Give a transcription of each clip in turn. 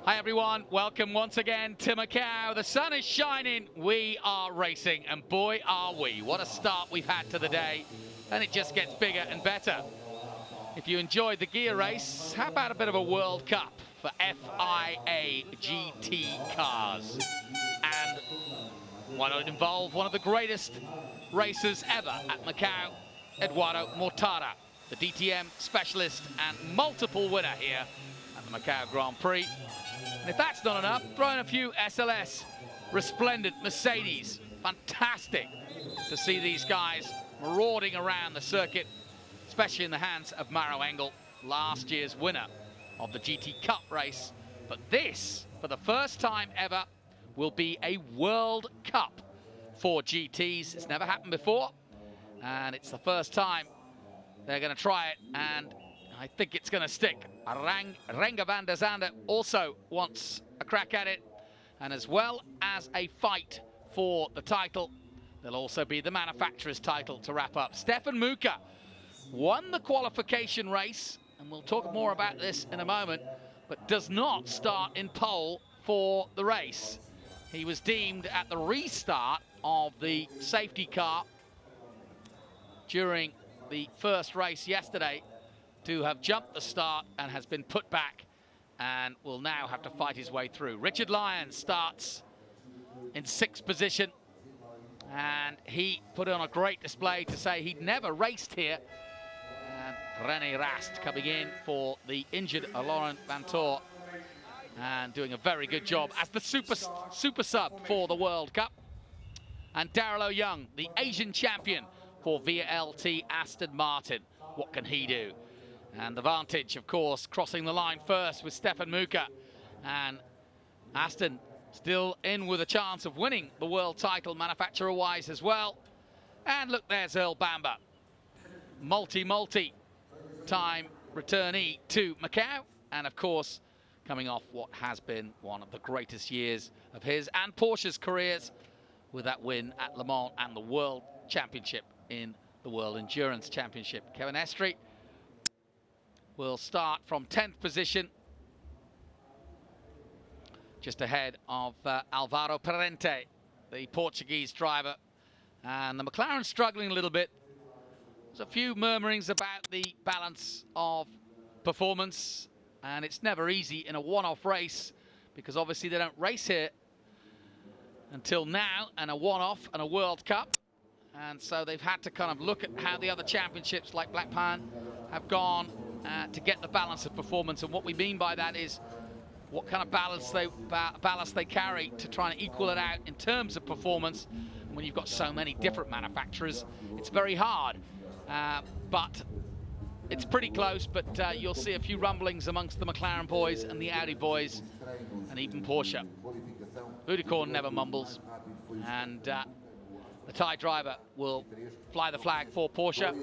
Hi everyone, welcome once again to Macau. The sun is shining, we are racing, and boy are we. What a start we've had to the day, and it just gets bigger and better. If you enjoyed the gear race, how about a bit of a World Cup for FIA GT cars? And why not involve one of the greatest racers ever at Macau, Eduardo Mortara, the DTM specialist and multiple winner here at the Macau Grand Prix. And if that's not enough, throw in a few SLS, resplendent Mercedes. Fantastic to see these guys marauding around the circuit, especially in the hands of Macau ENG, last year's winner of the GT Cup race. But this, for the first time ever, will be a World Cup for GTs. It's never happened before, and it's the first time they're going to try it, and I think it's going to stick. Renger van der Zande also wants a crack at it, and as well as a fight for the title, there'll also be the manufacturer's title to wrap up. Stefan Muka won the qualification race, and we'll talk more about this in a moment, but does not start in pole for the race. He was deemed at the restart of the safety car during the first race yesterday to have jumped the start and has been put back and will now have to fight his way through. Richard Lyons starts in 6th position, and he put on a great display to say he'd never raced here. And René Rast coming in for the injured Laurent Vantor and doing a very good job as the super sub for the World Cup. And Daryl O'Young, the Asian champion for VLT Aston Martin. What can he do? And the Vantage, of course, crossing the line first with Stefan Muka. And Aston still in with a chance of winning the world title manufacturer-wise as well. And look, there's Earl Bamber. Multi-time returnee to Macau. And of course, coming off what has been one of the greatest years of his and Porsche's careers with that win at Le Mans and the World Championship in the World Endurance Championship. Kevin Estre will start from 10th position, just ahead of Alvaro Parente, the Portuguese driver. And the McLaren struggling a little bit. There's a few murmurings about the balance of performance, and it's never easy in a one-off race because obviously they don't race here until now, and a one-off and a World Cup. And so they've had to kind of look at how the other championships like Blackpan have gone to get the balance of performance. And what we mean by that is what kind of ballast they carry to try and equal it out in terms of performance. And when you've got so many different manufacturers, it's very hard. But it's pretty close, but you'll see a few rumblings amongst the McLaren boys and the Audi boys and even Porsche. Budicorn never mumbles, and the Thai driver will fly the flag for Porsche.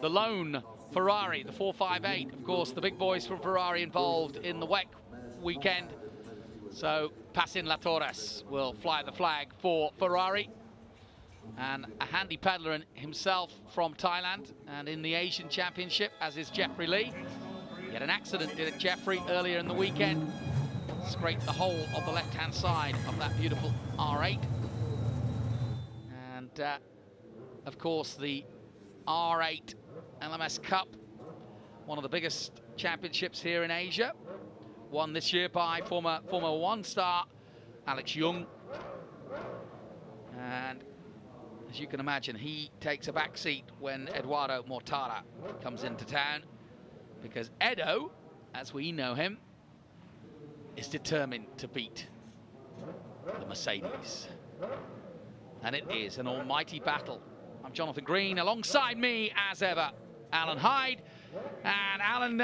The lone Ferrari, the 458, of course, the big boys from Ferrari involved in the WEC weekend. So Passin Latorres will fly the flag for Ferrari. And a handy peddler in himself from Thailand and in the Asian Championship, as is Jeffrey Lee. He had an accident, did it, Jeffrey, earlier in the weekend. Scraped the whole of the left-hand side of that beautiful R8. And, of course, the R8 LMS Cup, one of the biggest championships here in Asia. Won this year by former Formula 1 star Alex Young. And as you can imagine, he takes a back seat when Eduardo Mortara comes into town, because Edo, as we know him, is determined to beat the Mercedes. And it is an almighty battle. I'm Jonathan Green, alongside me, as ever, Alan Hyde. And Alan,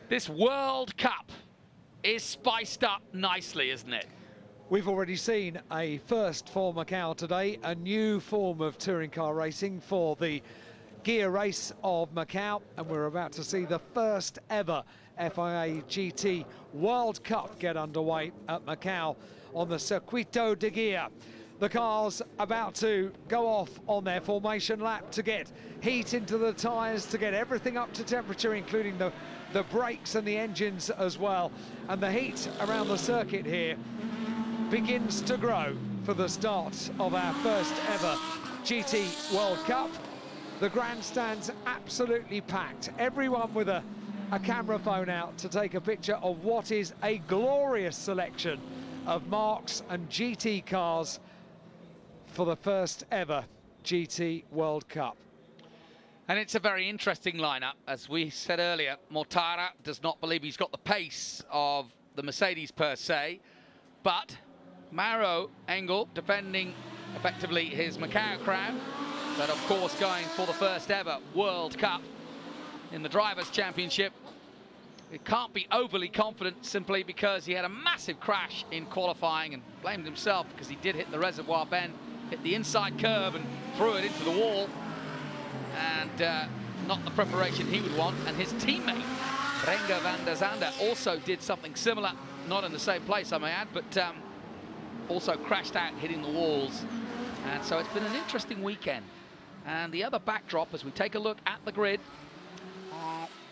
this World Cup is spiced up nicely, isn't it? We've already seen a first for Macau today, a new form of touring car racing for the gear race of Macau, and we're about to see the first ever FIA GT World Cup get underway at Macau on the Circuito de Guia. The cars about to go off on their formation lap to get heat into the tyres, to get everything up to temperature, including the the brakes and the engines as well. And the heat around the circuit here begins to grow for the start of our first ever GT World Cup. The grandstand's absolutely packed. Everyone with a camera phone out to take a picture of what is a glorious selection of marques and GT cars for the first ever GT World Cup. And it's a very interesting lineup. As we said earlier, Mortara does not believe he's got the pace of the Mercedes per se, but Macau ENG defending effectively his Macau crown, but of course going for the first ever World Cup in the Drivers' Championship. It can't be overly confident simply because he had a massive crash in qualifying and blamed himself because he did hit the reservoir bend, hit the inside curve and threw it into the wall. And not the preparation he would want. And his teammate, Renger van der Zande, also did something similar, not in the same place, I may add, but also crashed out, hitting the walls. And so it's been an interesting weekend. And the other backdrop, as we take a look at the grid,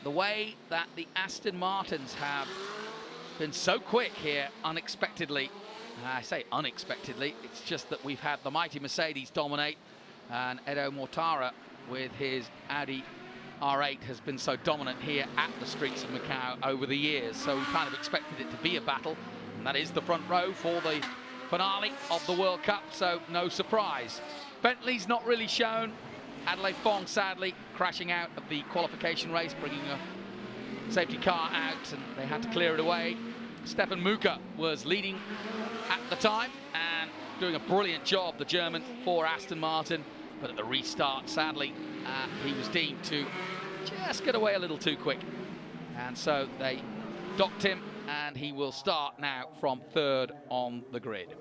the way that the Aston Martins have been so quick here unexpectedly. I say unexpectedly, it's just that we've had the mighty Mercedes dominate, and Edo Mortara with his Audi R8 has been so dominant here at the streets of Macau over the years. So we kind of expected it to be a battle, and that is the front row for the finale of the World Cup, so no surprise. Bentley's not really shown. Adelaide Fong, sadly, crashing out of the qualification race, bringing a safety car out, and they had to clear it away. Stefan Muka was leading at the time and doing a brilliant job, the German, for Aston Martin. But at the restart, sadly, he was deemed to just get away a little too quick. And so they docked him, and he will start now from third on the grid.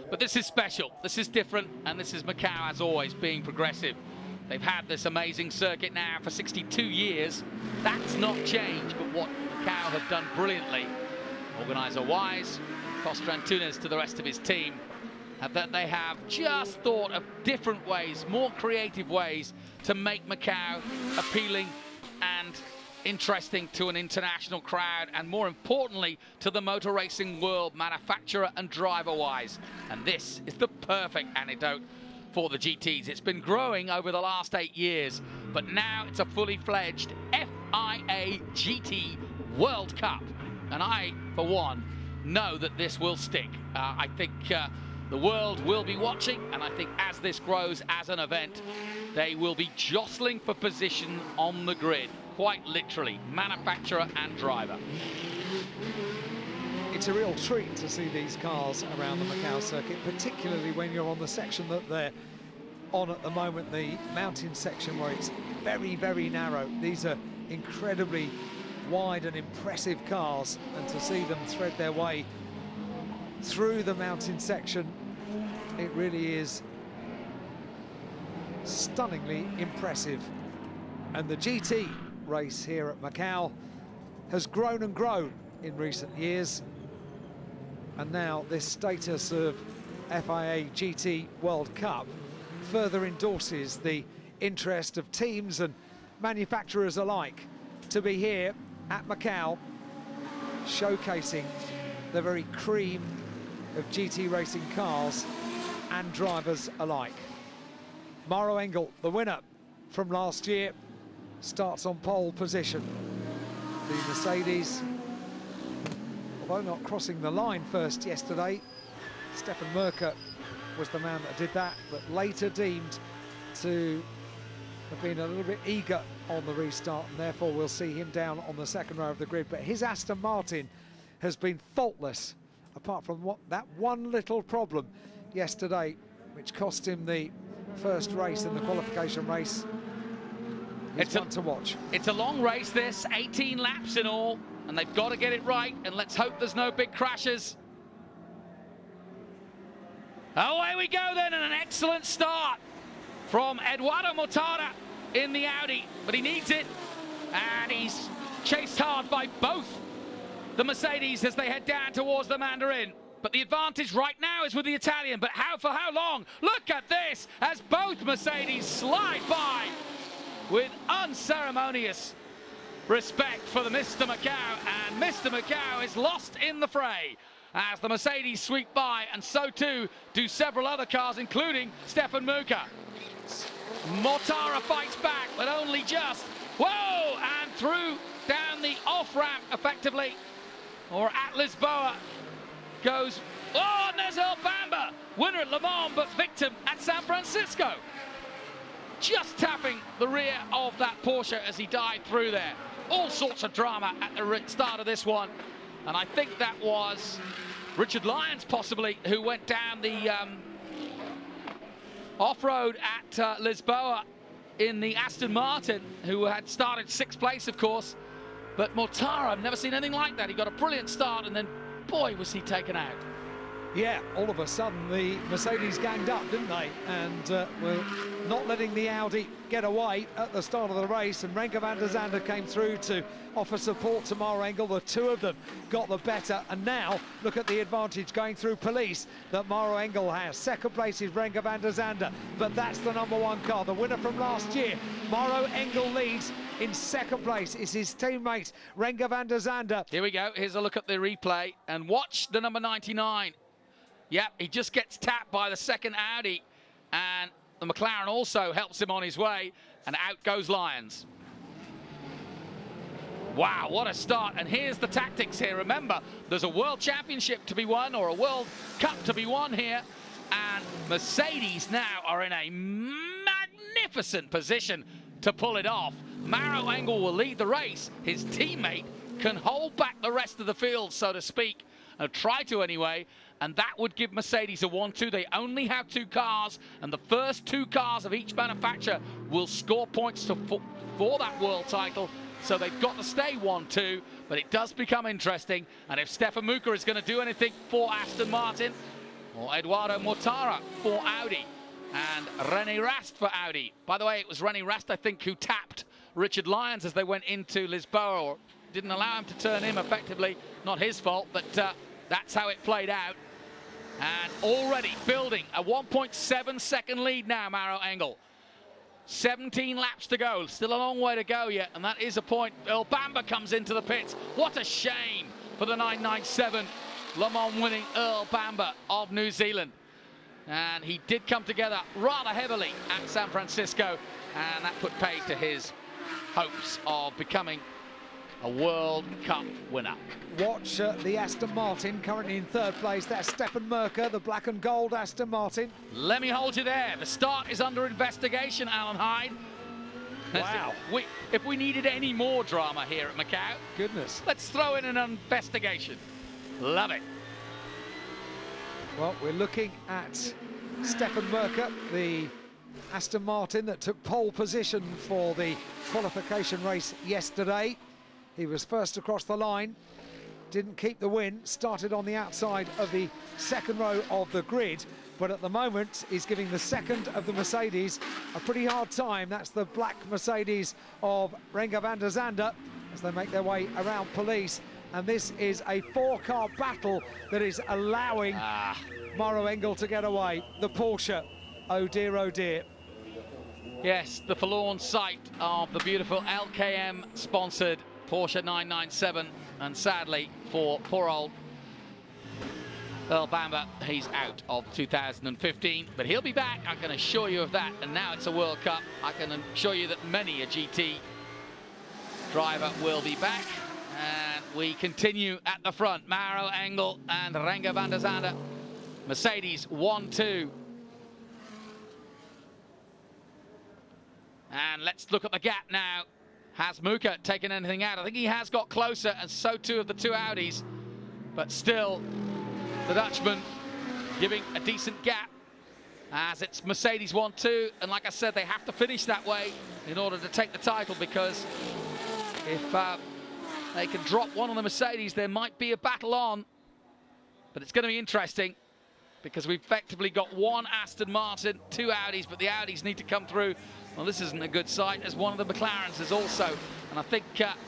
But this is special, this is different, and this is Macau, as always, being progressive. They've had this amazing circuit now for 62 years. That's not changed, but what Macau have done brilliantly, organiser-wise, Costa Antunes to the rest of his team, that they have just thought of different ways, more creative ways to make Macau appealing and interesting to an international crowd, and more importantly to the motor racing world, manufacturer and driver-wise. And this is the perfect antidote for the GTs. It's been growing over the last 8 years, but now it's a fully fledged FIA GT World Cup. And I, for one, know that this will stick. I think the world will be watching, and I think as this grows as an event, they will be jostling for position on the grid, quite literally, manufacturer and driver. It's a real treat to see these cars around the Macau circuit, particularly when you're on the section that they're on at the moment, the mountain section where it's very, very narrow. These are incredibly wide and impressive cars, and to see them thread their way through the mountain section, it really is stunningly impressive. And the GT race here at Macau has grown and grown in recent years, and now this status of FIA GT World Cup further endorses the interest of teams and manufacturers alike to be here at Macau, showcasing the very cream of GT racing cars and drivers alike. Macau ENG, the winner from last year, starts on pole position. The Mercedes, although not crossing the line first yesterday, Stefan Merker was the man that did that, but later deemed to have been a little bit eager on the restart, and therefore we'll see him down on the second row of the grid. But his Aston Martin has been faultless, apart from that one little problem yesterday, which cost him the first race in the qualification race. It's one to watch. It's a long race, this, 18 laps in all, and they've got to get it right, and let's hope there's no big crashes. Away we go then, and an excellent start from Eduardo Mortara in the Audi, but he needs it, and he's chased hard by both the Mercedes as they head down towards the Mandarin. But the advantage right now is with the Italian, but for how long? Look at this, as both Mercedes slide by with unceremonious respect for the Mr. Macau, and Mr. Macau is lost in the fray as the Mercedes sweep by, and so too do several other cars, including Stefan Muka. Mortara fights back, but only just. Whoa! And through down the off-ramp, effectively, or at Lisboa, goes. Oh, and there's Earl Bamber, winner at Le Mans, but victim at San Francisco. Just tapping the rear of that Porsche as he dived through there. All sorts of drama at the start of this one. And I think that was Richard Lyons, possibly, who went down the off-road at Lisboa in the Aston Martin, who had started 6th place, of course. But Mortara, I've never seen anything like that. He got a brilliant start, and then, boy, was he taken out. Yeah, all of a sudden the Mercedes ganged up, didn't they? And were not letting the Audi get away at the start of the race. And Renger van der Zande came through to offer support to Maro Engel. The two of them got the better. And now look at the advantage going through police that Maro Engel has. Second place is Renger van der Zande, but that's the #1 car. The winner from last year, Maro Engel, leads. In second place is his teammate Renger van der Zande. Here we go. Here's a look at the replay. And watch the number 99. Yep, he just gets tapped by the second Audi, and the McLaren also helps him on his way, and out goes Lyons. Wow, what a start. And here's the tactics here. Remember, there's a World Championship to be won, or a World Cup to be won here, and Mercedes now are in a magnificent position to pull it off. Maro Engel will lead the race. His teammate can hold back the rest of the field, so to speak, or try to anyway, and that would give Mercedes a 1-2. They only have 2 cars, and the first 2 cars of each manufacturer will score points for that world title, so they've got to stay 1-2, but it does become interesting. And if Stefan Muka is going to do anything for Aston Martin, or Eduardo Mortara for Audi, and René Rast for Audi. By the way, it was René Rast, I think, who tapped Richard Lyons as they went into Lisboa, or didn't allow him to turn him effectively. Not his fault, but that's how it played out. And already building a 1.7 second lead now, Maro Engel. 17 laps to go, still a long way to go yet, and that is a point. Earl Bamber comes into the pits. What a shame for the 997 Le Mans winning Earl Bamber of New Zealand. And he did come together rather heavily at San Francisco, and that put paid to his hopes of becoming a World Cup winner. Watch the Aston Martin, currently in 3rd place. That's Stefan Muka, the black and gold Aston Martin. Let me hold you there. The start is under investigation, Alan Hyde. Wow. If we needed any more drama here at Macau, Goodness. let's throw in an investigation. Love it. Well, we're looking at Stefan Muka, the Aston Martin that took pole position for the qualification race yesterday. He was first across the line, didn't keep the win, started on the outside of the second row of the grid, but at the moment he's giving the second of the Mercedes a pretty hard time. That's the black Mercedes of Renger van der Zande as they make their way around police. And this is a 4-car battle that is allowing Maro Engel to get away. The Porsche, oh dear, oh dear. Yes, the forlorn sight of the beautiful LKM-sponsored Porsche 997, and sadly for poor old Earl Bamber, he's out of 2015, but he'll be back, I can assure you of that. And now it's a World Cup, I can assure you that many a GT driver will be back. And we continue at the front, Maro Engel and Renger van der Zande. Mercedes 1-2. And let's look at the gap now. Has Muka taken anything out? I think he has got closer, and so too have the 2 Audis. But still, the Dutchman giving a decent gap as it's Mercedes 1-2. And like I said, they have to finish that way in order to take the title, because if they can drop one on the Mercedes, there might be a battle on. But it's going to be interesting, because we've effectively got 1 Aston Martin, 2 Audis, but the Audis need to come through. Well, this isn't a good sight, as one of the McLarens is also, and I think that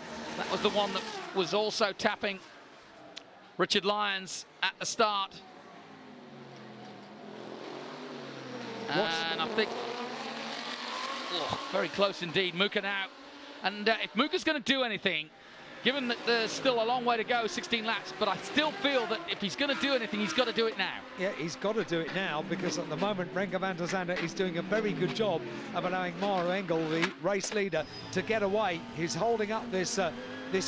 was the one that was also tapping Richard Lyons at the start. And I think, very close indeed. Muka now And if Muka's going to do anything, given that there's still a long way to go, 16 laps, but I still feel that if he's going to do anything, he's got to do it now. Yeah, he's got to do it now, because at the moment Renger van der Zande is doing a very good job of allowing Maro Engel, the race leader, to get away. He's holding up this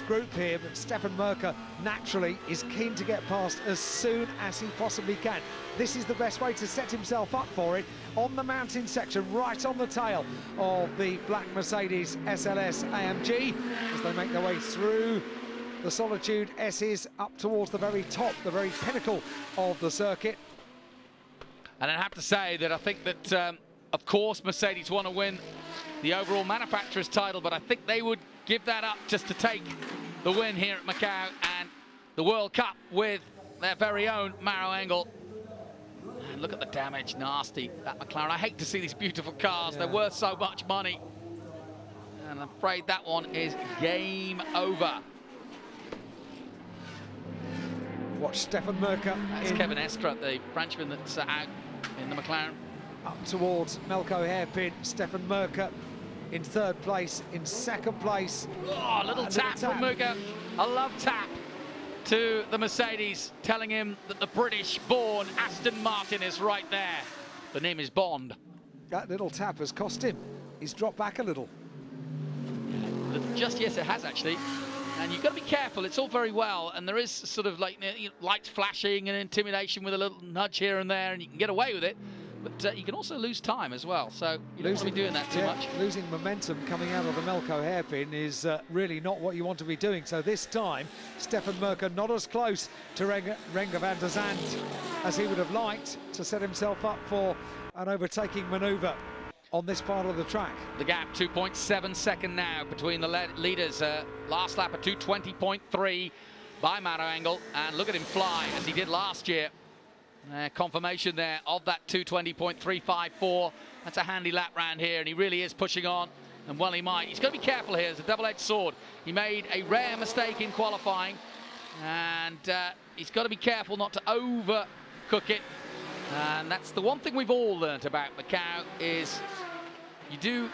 group here, but Stefan Merker naturally is keen to get past as soon as he possibly can. This is the best way to set himself up for it on the mountain section, right on the tail of the black Mercedes SLS AMG, as they make their way through the Solitude S's up towards the very top, the very pinnacle of the circuit. And I have to say that I think that, of course, Mercedes want to win the overall manufacturer's title, but I think they would give that up just to take the win here at Macau and the World Cup with their very own Maro Engel. And look at the damage, nasty, that McLaren. I hate to see these beautiful cars. Yeah. They're worth so much money. And I'm afraid that one is game over. Watch Stefan Merker. That's Kevin Estra, the Frenchman that's out in the McLaren. Up towards Melco hairpin, Stefan Merker in third place. In second place, oh, a little tap from Merker. A love tap to the Mercedes, telling him that the British-born Aston Martin is right there. The name is Bond. That little tap has cost him. He's dropped back a little. Just, yes, it has actually. And you've got to be careful. It's all very well, and there is sort of like lights flashing and intimidation with a little nudge here and there, and you can get away with it. But you can also lose time as well, so you don't want to be doing that too much. Losing momentum coming out of the Melco hairpin is really not what you want to be doing. So this time, Stefan Merker not as close to Renger van der Zande as he would have liked to set himself up for an overtaking manoeuvre on this part of the track. The gap 2.7 second now between the leaders. Last lap at 2:20.3 by Maro Engel, and look at him fly as he did last year. Confirmation there of that 2:20.354. That's a handy lap round here, and he really is pushing on, and well he might. He's got to be careful here. It's a double-edged sword. He made a rare mistake in qualifying, and he's got to be careful not to overcook it. And that's the one thing we've all learnt about Macau, is you do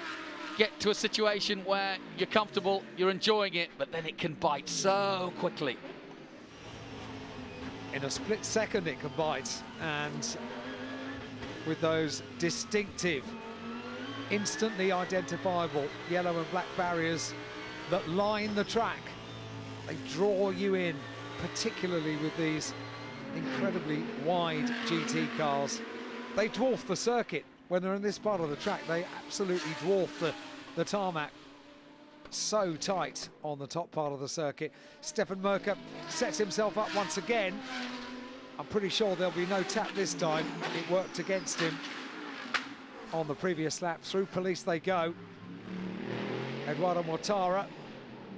get to a situation where you're comfortable, you're enjoying it, but then it can bite so quickly. In a split second it can bite, and with those distinctive, instantly identifiable yellow and black barriers that line the track, they draw you in, particularly with these incredibly wide GT cars. They dwarf the circuit when they're in this part of the track. They absolutely dwarf the tarmac. So tight on the top part of the circuit. Stefan Merker sets himself up once again. I'm pretty sure there'll be no tap this time. It worked against him on the previous lap. Through police they go. Eduardo Mortara.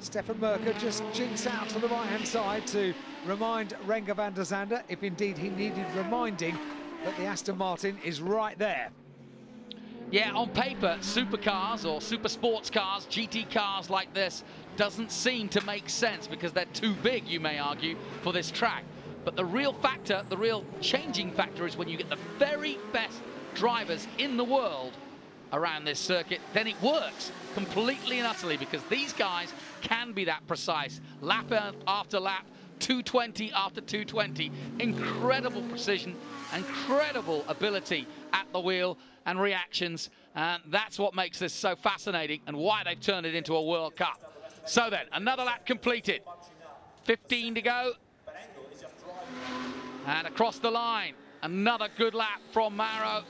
Stefan Merker just jinks out to the right-hand side to remind Renger van der Zande, if indeed he needed reminding, that the Aston Martin is right there. Yeah, on paper, supercars or super sports cars, GT cars like this, doesn't seem to make sense because they're too big, you may argue, for this track. But the real factor, the real changing factor, is when you get the very best drivers in the world around this circuit, then it works completely and utterly, because these guys can be that precise. Lap after lap, 220 after 220. Incredible precision, incredible ability at the wheel and reactions, and that's what makes this so fascinating and why they've turned it into a World Cup. So then, another lap completed. 15 to go. And across the line, another good lap from Maro.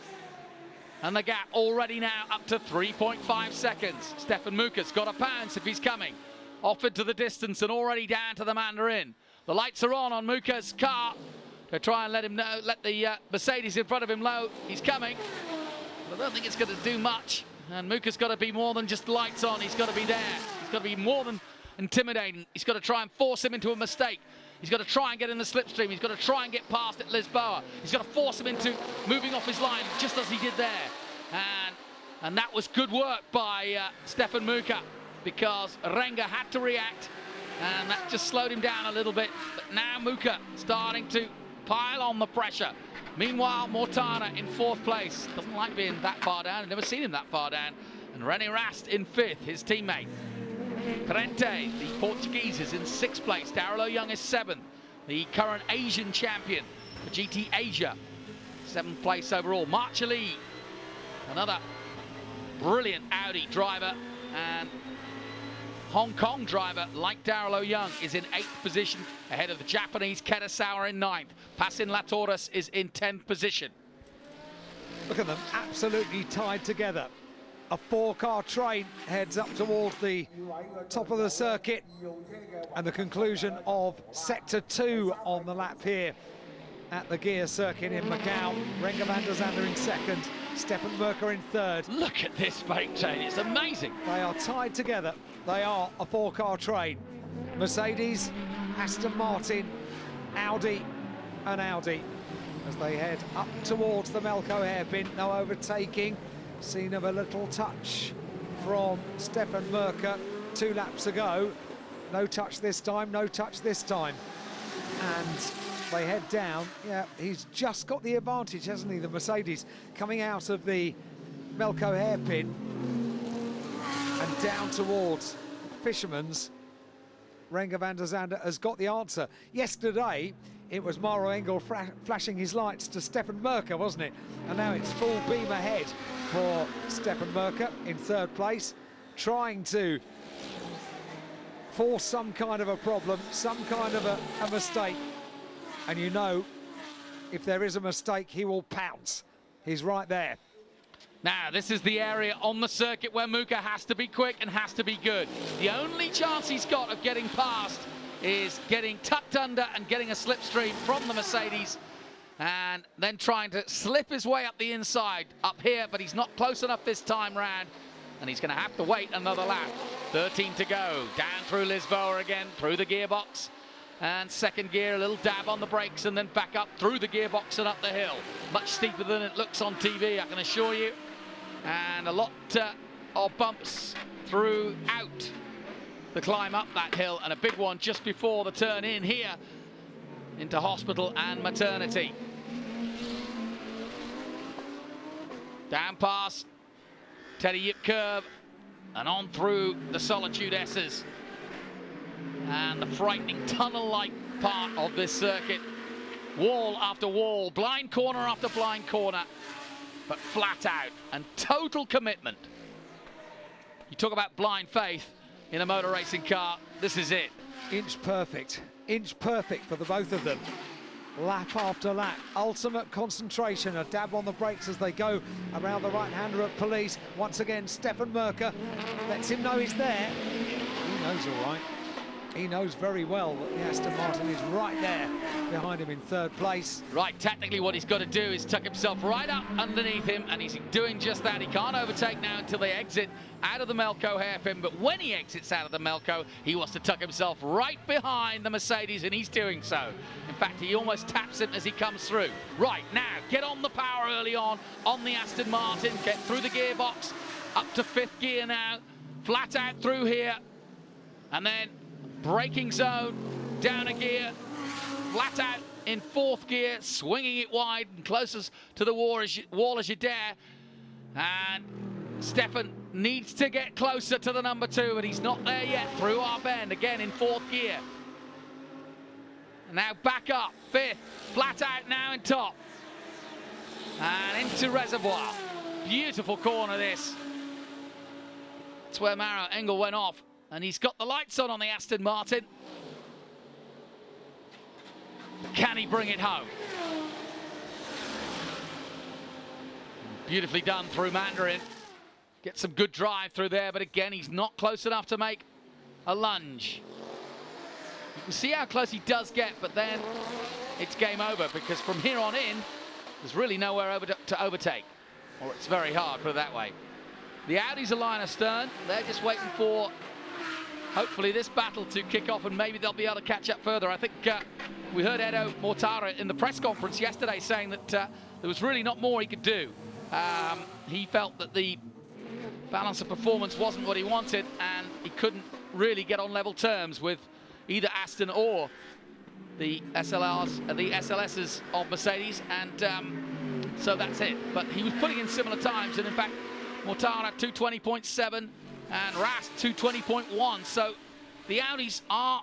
And the gap already now up to 3.5 seconds. Stefan Merker's got a pounce if he's coming. Off into the distance and already down to the Mandarin. The lights are on Merker's car to try and let him know, let the Mercedes in front of him know he's coming. But I don't think it's going to do much. And Merker's got to be more than just lights on. He's got to be there. He's got to be more than intimidating. He's got to try and force him into a mistake. He's got to try and get in the slipstream. He's got to try and get past at Lisboa. He's got to force him into moving off his line, just as he did there. And that was good work by Stefan Merker, because Renger had to react, and that just slowed him down a little bit. But now Merker starting to pile on the pressure. Meanwhile, Mortara in fourth place. Doesn't like being that far down. I've never seen him that far down. And René Rast in fifth, his teammate. Parente, the Portuguese, is in 6th place. Darrell Young is 7th. The current Asian champion for GT Asia, 7th place overall. Marchali, another brilliant Audi driver, and Hong Kong driver like Darrell Young is in 8th position, ahead of the Japanese Ketasawa in 9th. Passin Latoras is in 10th position. Look at them, absolutely tied together. A 4-car train heads up towards the top of the circuit, and the conclusion of Sector 2 on the lap here at the gear circuit in Macau. Renger van der Zande in 2nd, Stefan Merker in 3rd. Look at this fake chain, it's amazing. They are tied together. They are a 4-car train. Mercedes, Aston Martin, Audi and Audi as they head up towards the Melco hairpin. No overtaking. Seen of a little touch from Stefan Merker 2 laps ago. No touch this time, no touch this time. And they head down. Yeah, he's just got the advantage, hasn't he, the Mercedes, coming out of the Melco hairpin and down towards Fisherman's. Renger van der Zande has got the answer. Yesterday, it was Maro Engel flashing his lights to Stefan Merker, wasn't it? And now it's full beam ahead for Stefan Merker in 3rd place, trying to force some kind of a problem, some kind of a mistake. And you know, if there is a mistake, he will pounce. He's right there. Now, this is the area on the circuit where Muka has to be quick and has to be good. The only chance he's got of getting past is getting tucked under and getting a slipstream from the Mercedes, and then trying to slip his way up the inside up here, but he's not close enough this time round, and he's going to have to wait another lap. 13 to go. Down through Lisboa again, through the gearbox, and 2nd gear, a little dab on the brakes, and then back up through the gearbox and up the hill. Much steeper than it looks on TV, I can assure you. And a lot of bumps throughout the climb up that hill, and a big one just before the turn in here into hospital and maternity. Down past Teddy Yip curve and on through the Solitude S's and the frightening tunnel-like part of this circuit. Wall after wall, blind corner after blind corner, but flat out and total commitment. You talk about blind faith in a motor racing car, this is it. Inch perfect for the both of them. Lap after lap, ultimate concentration, a dab on the brakes as they go around the right-hander at Police. Once again, Stefan Merker lets him know he's there. He knows all right. He knows very well that the Aston Martin is right there behind him in 3rd place. Right, technically what he's got to do is tuck himself right up underneath him, and he's doing just that. He can't overtake now until they exit out of the Melco hairpin, but when he exits out of the Melco, he wants to tuck himself right behind the Mercedes, and he's doing so. In fact, he almost taps him as he comes through. Right, now, get on the power early on the Aston Martin, get through the gearbox, up to 5th gear now, flat out through here, and then braking zone, down a gear, flat out in 4th gear, swinging it wide and closest to the wall as you dare. And Stefan needs to get closer to the number 2, but he's not there yet through our bend, again in 4th gear. And now back up, 5th, flat out now in top. And into Reservoir. Beautiful corner this. That's where Maro Engel went off. And he's got the lights on the Aston Martin. Can he bring it home? Beautifully done through Mandarin. Get some good drive through there, but again, he's not close enough to make a lunge. You can see how close he does get, but then it's game over, because from here on in, there's really nowhere to overtake. Or it's very hard, put it that way. The Audis are line astern. They're just waiting for, hopefully, this battle to kick off, and maybe they'll be able to catch up further. I think we heard Edo Mortara in the press conference yesterday saying that there was really not more he could do. He felt that the balance of performance wasn't what he wanted, and he couldn't really get on level terms with either Aston or the SLSs of Mercedes, and so that's it. But he was putting in similar times, and in fact, Mortara 220.7, and Rast 220.1. So the Audis are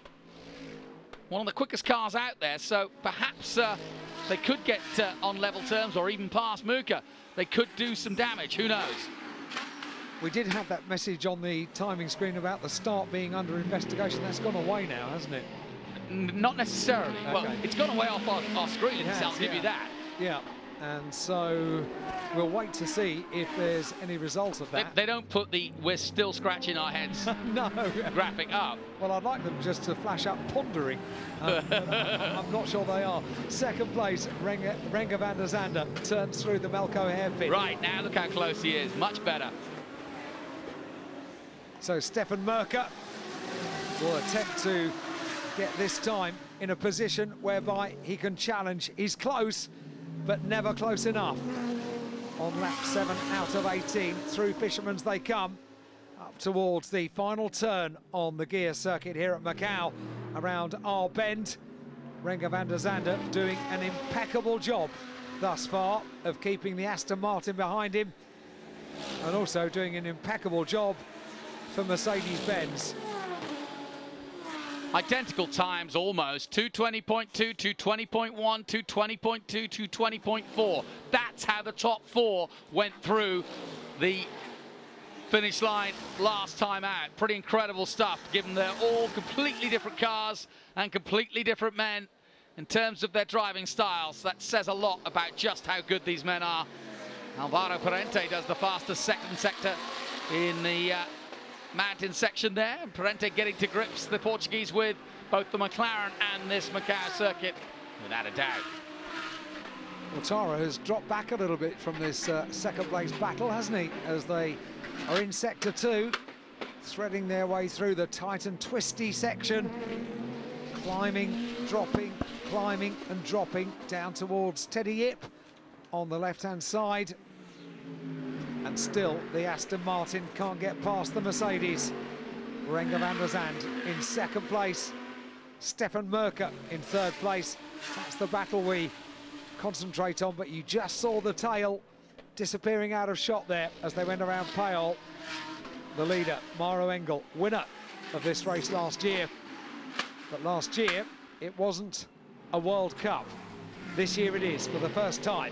one of the quickest cars out there, so perhaps they could get on level terms or even past Muka. They could do some damage, who knows? We did have that message on the timing screen about the start being under investigation. That's gone away now, hasn't it? Not necessarily. Okay. Well, it's gone away off our screen, I'll give you that. Yeah, and so we'll wait to see if there's any result of that. They don't put the "we're still scratching our heads" no graphic up. Well, I'd like them just to flash up pondering. I'm not sure they are. Second place, Renger van der Zande turns through the Macau hairpin. Right, now look how close he is. Much better. So Stefan Merker will attempt to get this time in a position whereby he can challenge. He's close, but never close enough. On lap 7 out of 18, through Fisherman's they come, up towards the final turn on the gear circuit here at Macau, around our bend. Renger van der Zande doing an impeccable job thus far of keeping the Aston Martin behind him, and also doing an impeccable job for Mercedes-Benz. Identical times almost, 220.2, 220.1, 220.2, 220.4. That's how the top four went through the finish line last time out. Pretty incredible stuff, given they're all completely different cars and completely different men in terms of their driving styles. That says a lot about just how good these men are. Alvaro Parente does the fastest second sector in the mountain section there, and Parente getting to grips, the Portuguese, with both the McLaren and this Macau circuit, without a doubt. Mortara has dropped back a little bit from this second place battle, hasn't he, as they are in sector 2, threading their way through the tight and twisty section, climbing, dropping, climbing and dropping down towards Teddy Yip on the left-hand side. And still, the Aston Martin can't get past the Mercedes. Renger van der Zande in second place. Stefan Merker in third place. That's the battle we concentrate on, but you just saw the tail disappearing out of shot there as they went around Payol. The leader, Maro Engel, winner of this race last year. But last year, it wasn't a World Cup. This year it is, for the first time.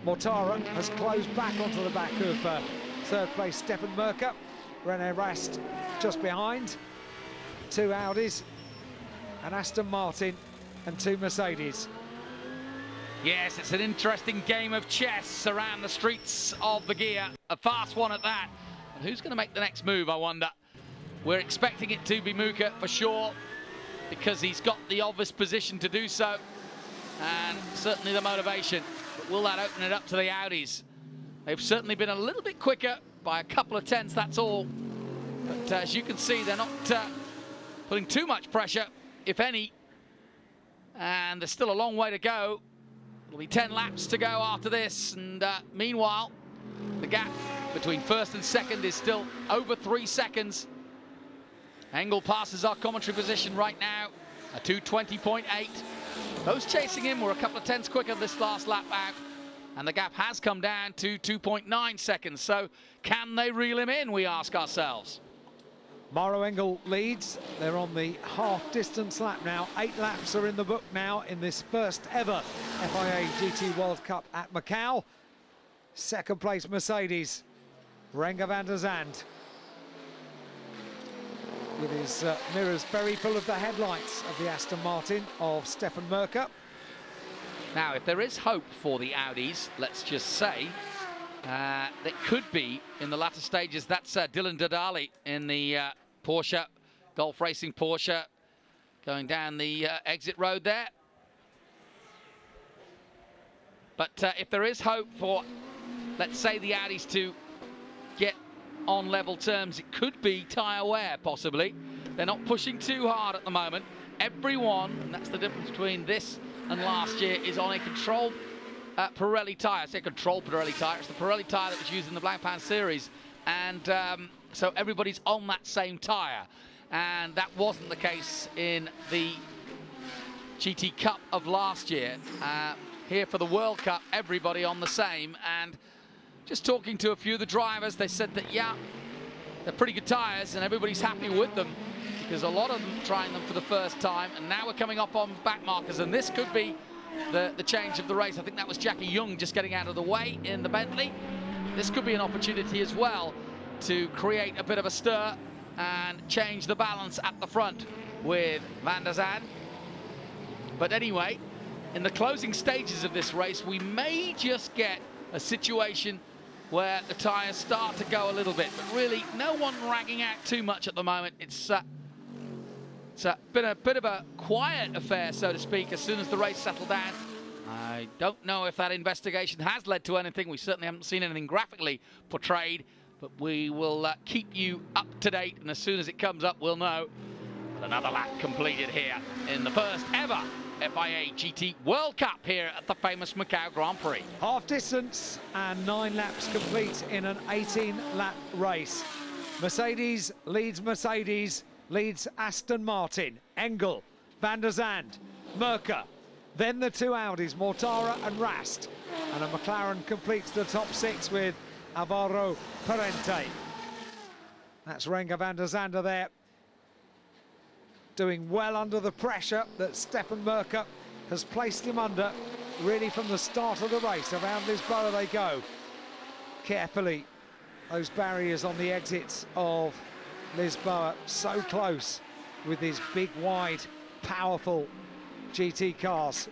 Mortara has closed back onto the back of third place Stefan Merker. René Rast just behind. 2 Audis, an Aston Martin and 2 Mercedes. Yes, it's an interesting game of chess around the streets of the gear. A fast one at that. And who's going to make the next move, I wonder? We're expecting it to be Muka for sure, because he's got the obvious position to do so, and certainly the motivation. But will that open it up to the Audis? They've certainly been a little bit quicker by a couple of tenths, that's all. But as you can see, they're not putting too much pressure, if any. And there's still a long way to go. It'll be 10 laps to go after this. And meanwhile, the gap between first and second is still over 3 seconds. Engel passes our commentary position right now, a 220.8. Those chasing him were a couple of tenths quicker this last lap out, and the gap has come down to 2.9 seconds. So can they reel him in, we ask ourselves? Maro Engel leads. They're on the half-distance lap now. 8 laps are in the book now in this first ever FIA GT World Cup at Macau. Second place Mercedes, Renger van der Zande, with his mirrors very full of the headlights of the Aston Martin of Stefan Merker. Now, if there is hope for the Audis, let's just say, that could be in the latter stages. That's Dylan Dodali in the Porsche, Golf Racing Porsche, going down the exit road there. But if there is hope for, let's say, the Audis to get on level terms, it could be tyre wear, possibly. They're not pushing too hard at the moment. Everyone, and that's the difference between this and last year, is on a controlled Pirelli tyre. I say controlled Pirelli tyre. It's the Pirelli tyre that was used in the Black Pan Series. And so everybody's on that same tyre. And that wasn't the case in the GT Cup of last year. Here for the World Cup, everybody on the same. And just talking to a few of the drivers, they said that, yeah, they're pretty good tyres and everybody's happy with them, because a lot of them trying them for the first time, and now we're coming up on back markers, and this could be the change of the race. I think that was Jackie Young just getting out of the way in the Bentley. This could be an opportunity as well to create a bit of a stir and change the balance at the front with Van der Zandt. But anyway, in the closing stages of this race, we may just get a situation where the tyres start to go a little bit, but really no one ragging out too much at the moment. It's been a bit of a quiet affair, so to speak, as soon as the race settled down. I don't know if that investigation has led to anything. We certainly haven't seen anything graphically portrayed, but we will keep you up to date, and as soon as it comes up, we'll know. But another lap completed here in the first ever FIA GT World Cup here at the famous Macau Grand Prix. Half distance and 9 laps complete in an 18-lap race. Mercedes leads Aston Martin, Engel, Van der Zandt, Mercer, then the 2 Audis, Mortara and Rast, and a McLaren completes the top 6 with Alvaro Parente. That's Renger van der Zande there, doing well under the pressure that Stefan Mercer has placed him under, really from the start of the race. Around Lisboa they go. Carefully, those barriers on the exits of Lisboa, so close with these big, wide, powerful GT cars.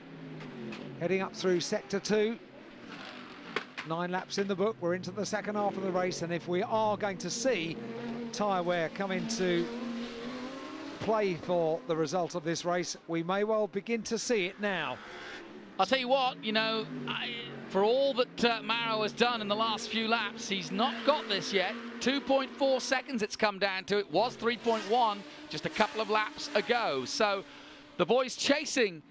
Heading up through Sector 2. 9 laps in the book. We're into the second half of the race, and if we are going to see tyre wear come into play for the result of this race, we may well begin to see it now. I'll tell you what, you know, for all that Mauro has done in the last few laps, he's not got this yet. 2.4 seconds it's come down to. It was 3.1 just a couple of laps ago. So the boys chasing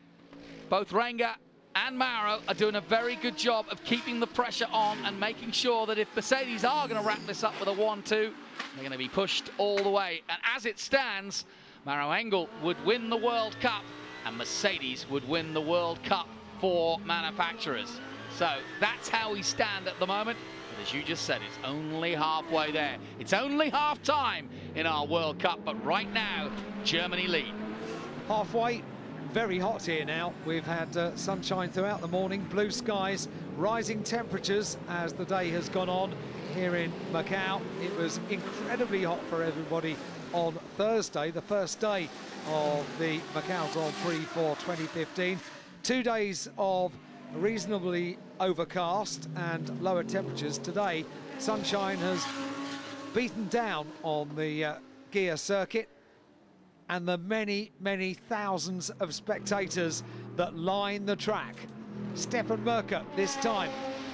both Renger and Mauro are doing a very good job of keeping the pressure on and making sure that if Mercedes are going to wrap this up with a 1-2, they're going to be pushed all the way. And as it stands, Mauro Engel would win the World Cup and Mercedes would win the World Cup for manufacturers. So that's how we stand at the moment. But as you just said, it's only halfway there. It's only half time in our World Cup, but right now, Germany lead. Halfway, very hot here now. We've had sunshine throughout the morning, blue skies, rising temperatures as the day has gone on here in Macau. It was incredibly hot for everybody on Thursday, the first day of the Macau Grand Prix for 2015. 2 days of reasonably overcast and lower temperatures. Today, sunshine has beaten down on the gear circuit, and the many, many thousands of spectators that line the track. Stefan Mercer this time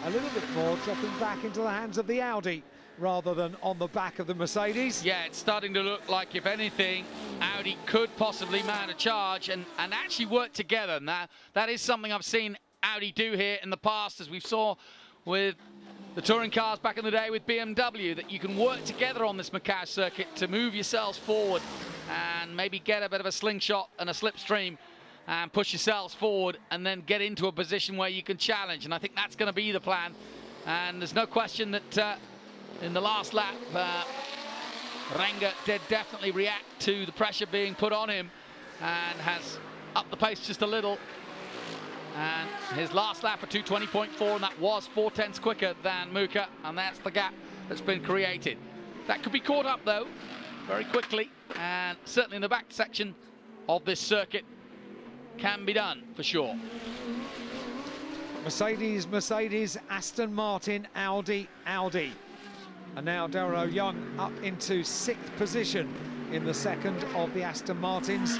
a little bit more dropping back into the hands of the Audi rather than on the back of the Mercedes. Yeah, it's starting to look like, if anything, Audi could possibly mount a charge and actually work together. Now, that is something I've seen Audi do here in the past, as we saw with the touring cars back in the day with BMW, that you can work together on this Macau circuit to move yourselves forward and maybe get a bit of a slingshot and a slipstream and push yourselves forward and then get into a position where you can challenge. And I think that's going to be the plan. And there's no question that in the last lap, Renger did definitely react to the pressure being put on him and has upped the pace just a little. And his last lap of 2:20.4, and that was 0.4 quicker than Muka, and that's the gap that's been created. That could be caught up, though, very quickly, and certainly in the back section of this circuit can be done, for sure. Mercedes, Aston Martin, Audi. And now Daryl Young up into 6th position in the second of the Aston Martins,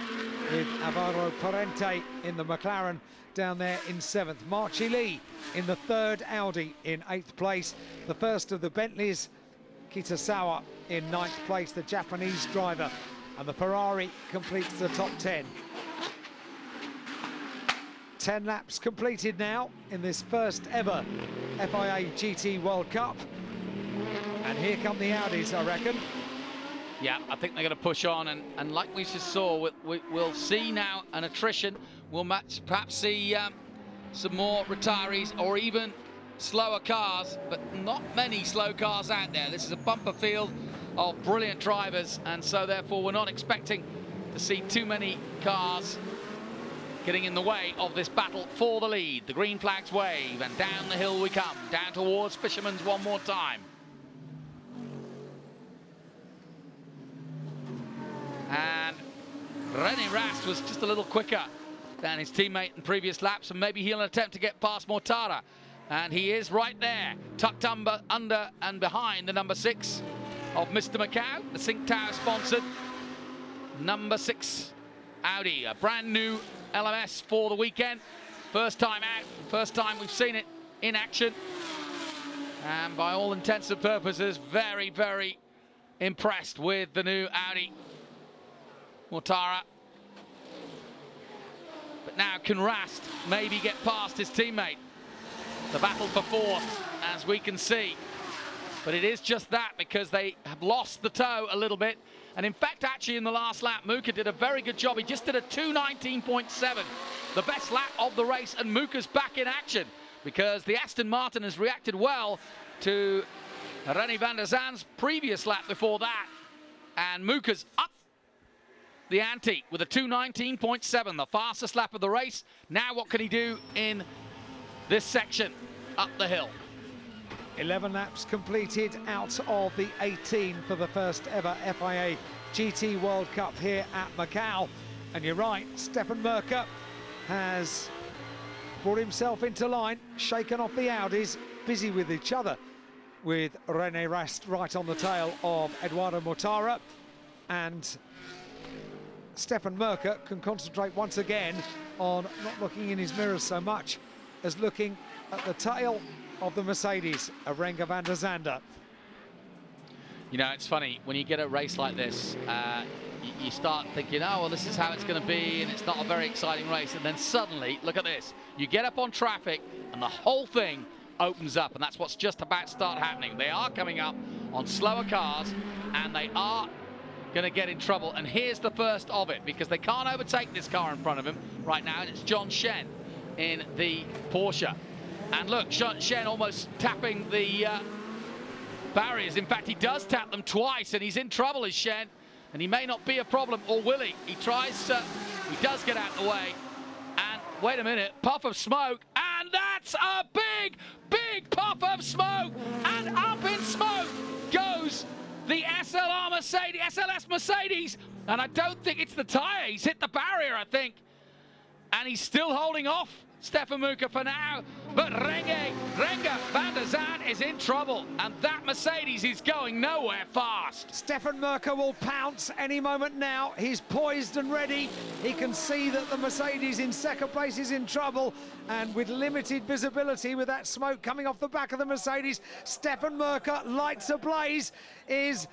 with Alvaro Parente in the McLaren down there in 7th. Marchi Lee in the 3rd Audi in 8th place. The first of the Bentleys, Kitasawa in 9th place, the Japanese driver. And the Ferrari completes the top 10. 10 laps completed now in this first ever FIA GT World Cup. And here come the Audis, I reckon. Yeah, I think they're going to push on, and like we just saw, we'll see now an attrition. We'll perhaps see some more retirees or even slower cars, but not many slow cars out there. This is a bumper field. of brilliant drivers, and so therefore we're not expecting to see too many cars getting in the way of this battle for the lead. The green flags wave, and down the hill we come, down towards Fisherman's one more time. And René Rast was just a little quicker than his teammate in previous laps, and maybe he'll attempt to get past Mortara. And he is right there, tucked under and behind the number 6 of Mr. Macau, the Sink Tower sponsored number 6 Audi, a brand new LMS for the weekend. First time out, first time we've seen it in action. And by all intents and purposes, very, very impressed with the new Audi Mortara. But now can Rast maybe get past his teammate? The battle for 4th, as we can see. But it is just that, because they have lost the toe a little bit. And in fact, actually, in the last lap, Muka did a very good job. He just did a 2:19.7, the best lap of the race, and Muka's back in action because the Aston Martin has reacted well to René van der Zandt's previous lap before that. And Muka's up the ante with a 2:19.7, the fastest lap of the race. Now what can he do in this section up the hill? 11 laps completed out of the 18 for the first ever FIA GT World Cup here at Macau. And you're right, Stefan Merker has brought himself into line, shaken off the Audis, busy with each other, with René Rast right on the tail of Eduardo Mortara. And Stefan Merker can concentrate once again on not looking in his mirrors so much as looking at the tail of the Mercedes of Renger van der Zande. You know, it's funny, when you get a race like this, you start thinking, oh, well, this is how it's going to be, and it's not a very exciting race. And then suddenly, look at this. You get up on traffic, and the whole thing opens up, and that's what's just about to start happening. They are coming up on slower cars, and they are going to get in trouble. And here's the first of it, because they can't overtake this car in front of him right now, and it's John Shen in the Porsche. And look, Shen almost tapping the barriers. In fact, he does tap them twice, and he's in trouble, is Shen. And he may not be a problem, or will he? He tries to, he does get out of the way. And wait a minute, puff of smoke, and that's a big, big puff of smoke. And up in smoke goes the SLS Mercedes. And I don't think it's the tyre. He's hit the barrier, I think. And he's still holding off Stefan Muka for now, but Renger van der Zandt is in trouble, and that Mercedes is going nowhere fast. Stefan Merker will pounce any moment now. He's poised and ready. He can see that the Mercedes in second place is in trouble, and with limited visibility with that smoke coming off the back of the Mercedes, Stefan Merker, lights ablaze, is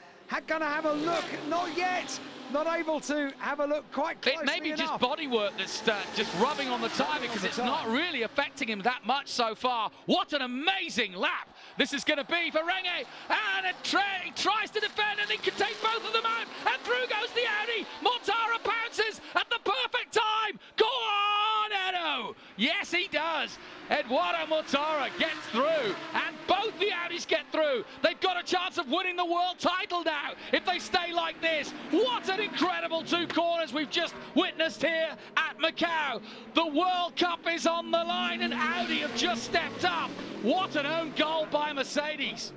going to have a look. Not yet. Not able to have a look quite closely enough. It may be just bodywork that's just rubbing on the tyre, because it's not really affecting him that much so far. What an amazing lap this is going to be for Renger. And he tries to defend, and he can take both of them out. And through goes the Audi. Mortara pounces at the perfect time. Go on, Edo. Yes, he does. Eduardo Mortara gets through, and both the Audis get through. They've got a chance of winning the world title now if they stay like this. What an incredible 2 corners we've just witnessed here at Macau. The World Cup is on the line, and Audi have just stepped up. What an own goal by Mercedes.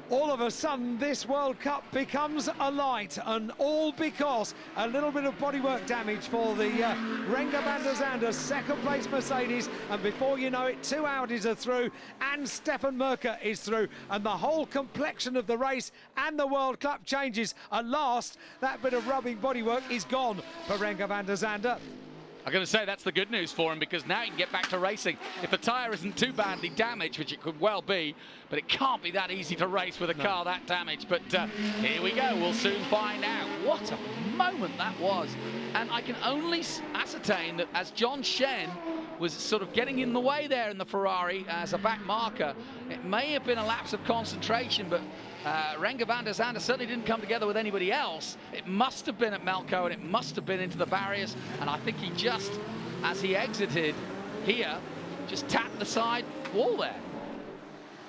All of a sudden, this World Cup becomes a light, and all because a little bit of bodywork damage for the Renger van der Zande second place Mercedes, and before you know it, 2 Audis are through, and Stefan Merker is through, and the whole complexion of the race and the World Cup changes. At last, that bit of rubbing bodywork is gone for Renger van der Zande. I'm going to say that's the good news for him, because now he can get back to racing. If the tyre isn't too badly damaged, which it could well be, but it can't be that easy to race with a car that damaged. But here we go, we'll soon find out. What a moment that was. And I can only ascertain that as John Shen was sort of getting in the way there in the Ferrari as a back marker, it may have been a lapse of concentration, but Renger van der Zande certainly didn't come together with anybody else. It must have been at Melco, and it must have been into the barriers, and I think he just, as he exited here, just tapped the side wall there.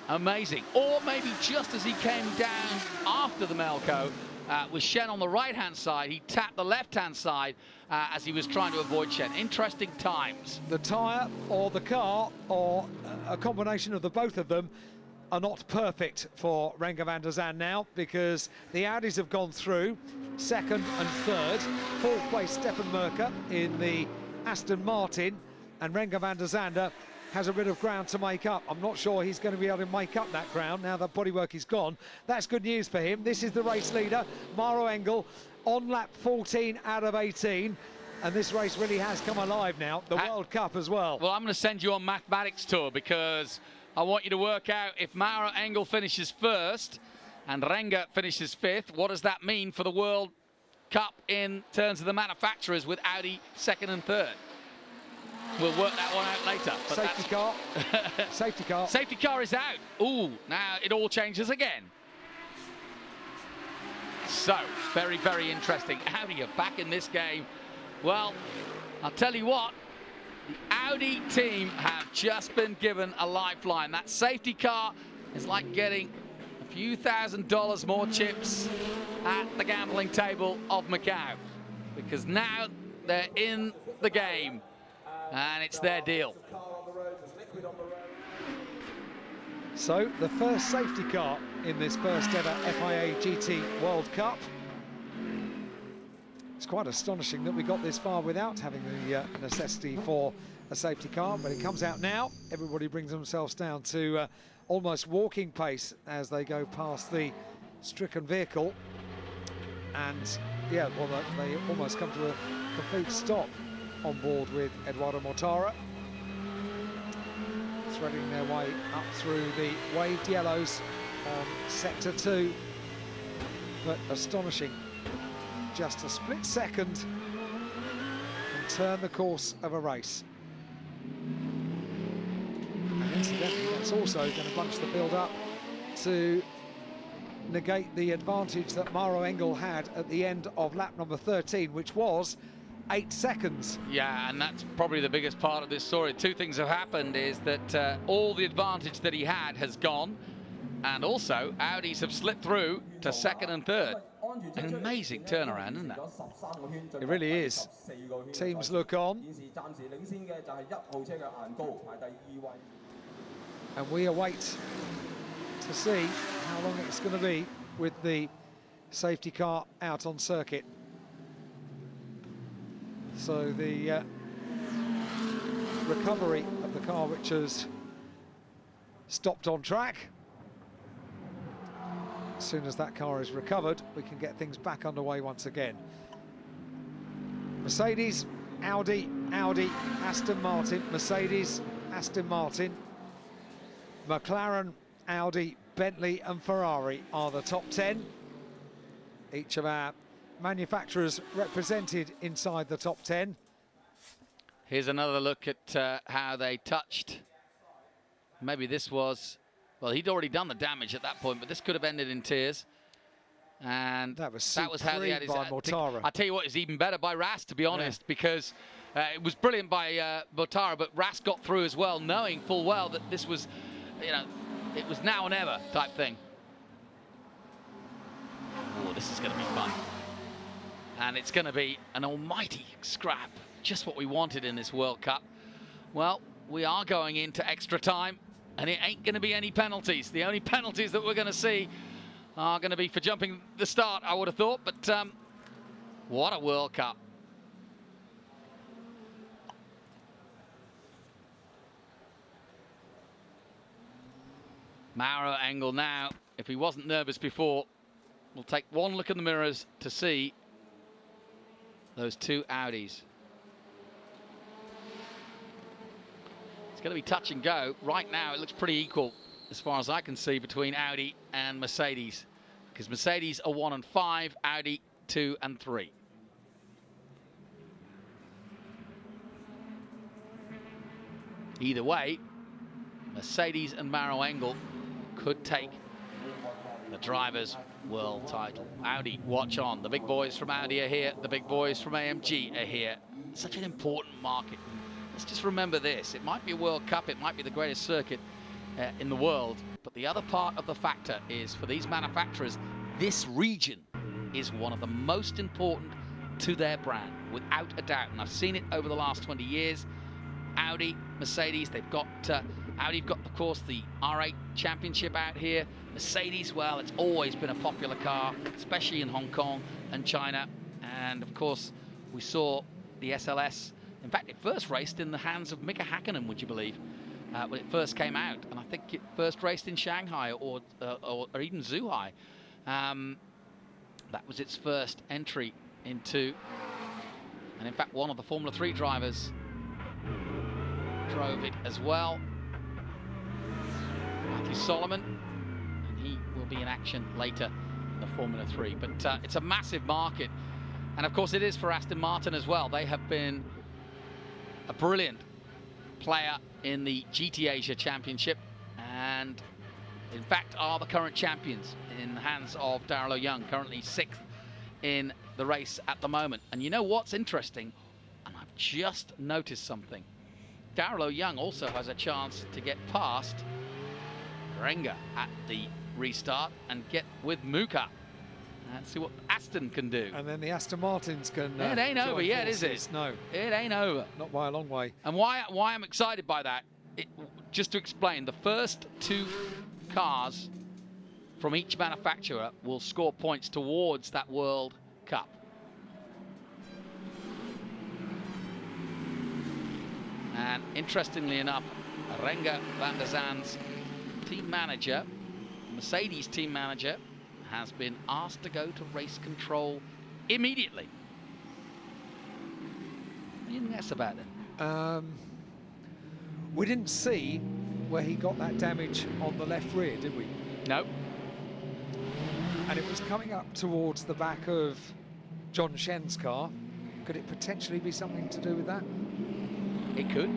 amazing. Or maybe just as he came down after the Melco, with Shen on the right-hand side, he tapped the left-hand side as he was trying to avoid Shen. Interesting times. The tyre or the car or a combination of the both of them are not perfect for Renger van der Zande now, because the Audis have gone through second and third. Fourth place Stefan Merker in the Aston Martin, and Renger van der Zande has a bit of ground to make up. I'm not sure he's going to be able to make up that ground now that bodywork is gone. That's good news for him. This is the race leader, Maro Engel, on lap 14 out of 18. And this race really has come alive now, the World Cup as well. Well, I'm going to send you on mathematics tour, because I want you to work out, if Maro Engel finishes first and Renger finishes fifth, what does that mean for the World Cup in terms of the manufacturers, with Audi second and third? We'll work that one out later. But safety car. Safety car. Safety car is out. Ooh, now it all changes again. So, very, very interesting. Audi are back in this game. Well, I'll tell you what, the Audi team have just been given a lifeline. That safety car is like getting a few $1,000s more chips at the gambling table of Macau, because now they're in the game. And it's their deal. So the first safety car in this first ever FIA GT World Cup. It's quite astonishing that we got this far without having the necessity for a safety car, but it comes out now. Everybody brings themselves down to almost walking pace as they go past the stricken vehicle. And yeah, well, they almost come to a complete stop on board with Eduardo Mortara, threading their way up through the waved yellows on sector 2. But astonishing, just a split second can turn the course of a race. And incidentally, that's also going to bunch the field up to negate the advantage that Maro Engel had at the end of lap number 13, which was 8 seconds. Yeah, and that's probably the biggest part of this story. Two things have happened, is that all the advantage that he had has gone, and also Audis have slipped through to second and third. An amazing turnaround, isn't it? It really is. Teams look on, and we await to see how long it's going to be with the safety car out on circuit. So the recovery of the car, which has stopped on track. As soon as that car is recovered, we can get things back underway once again. Mercedes, Audi, Audi, Aston Martin, Mercedes, Aston Martin, McLaren, Audi, Bentley and Ferrari are the top 10. Each of our manufacturers represented inside the top 10. Here's another look at how they touched. Maybe this was, well, he'd already done the damage at that point, but this could have ended in tears. And that was how they had his, by Mortara. I tell you what, it's even better by Rast, to be honest, because it was brilliant by Mortara, but Rast got through as well, knowing full well that this was, you know, it was now or never type thing. Oh, this is going to be fun. And it's going to be an almighty scrap, just what we wanted in this World Cup. Well, we are going into extra time, and it ain't going to be any penalties. The only penalties that we're going to see are going to be for jumping the start, I would have thought, but what a World Cup. Maro Engel now, if he wasn't nervous before, will take one look in the mirrors to see those two Audis. It's going to be touch and go. Right now, it looks pretty equal, as far as I can see, between Audi and Mercedes, because Mercedes are 1 and 5, Audi 2 and 3. Either way, Mercedes and Maro Engel could take the Drivers' World title. Audi, watch on. The big boys from Audi are here. The big boys from AMG are here. Such an important market. Let's just remember this. It might be a World Cup. It might be the greatest circuit in the world, but the the other part of the factor is for these manufacturers, this region is one of the most important to their brand, without a doubt. And I've seen it over the last 20 years. Audi, Mercedes, they've got, Audi have got, of course, the R8 Championship out here. Mercedes, well, it's always been a popular car, especially in Hong Kong and China. And, of course, we saw the SLS. In fact, it first raced in the hands of Mika Hakkinen, would you believe, when it first came out. And I think it first raced in Shanghai or even Zhuhai. That was its first entry into, and in fact, one of the Formula 3 drivers drove it as well, Matthew Solomon, and he will be in action later in the Formula 3. But it's a massive market, and of course it is for Aston Martin as well. They have been a brilliant player in the GT Asia Championship, and in fact are the current champions in the hands of Darrell O'Young, currently 6th in the race at the moment. And you know what's interesting, and I've just noticed something, Darrell O'Young also has a chance to get past Renga at the restart and get with Muka and see what Aston can do. And then the Aston Martins can it ain't over yet, is it? No, it ain't over, not by a long way. And why I'm excited by that, just to explain, the first 2 cars from each manufacturer will score points towards that World Cup. And interestingly enough, Renger van der Zand's team manager, Mercedes team manager, has been asked to go to race control immediately. What do you think that's about then? We didn't see where he got that damage on the left rear, did we? No. And it was coming up towards the back of John Shen's car. Could it potentially be something to do with that? It could.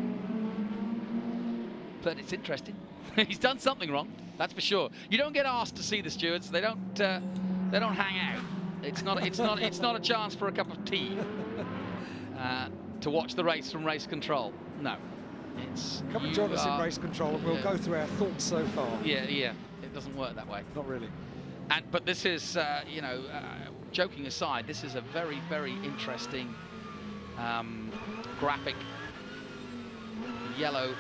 But it's interesting. He's done something wrong, that's for sure. You don't get asked to see the stewards. They don't hang out. It's not a chance for a cup of tea to watch the race from race control. No. Come and join us in race control and we'll go through our thoughts so far. Yeah, it doesn't work that way. Not really. But this is, you know, joking aside, this is a very, very interesting graphic, yellow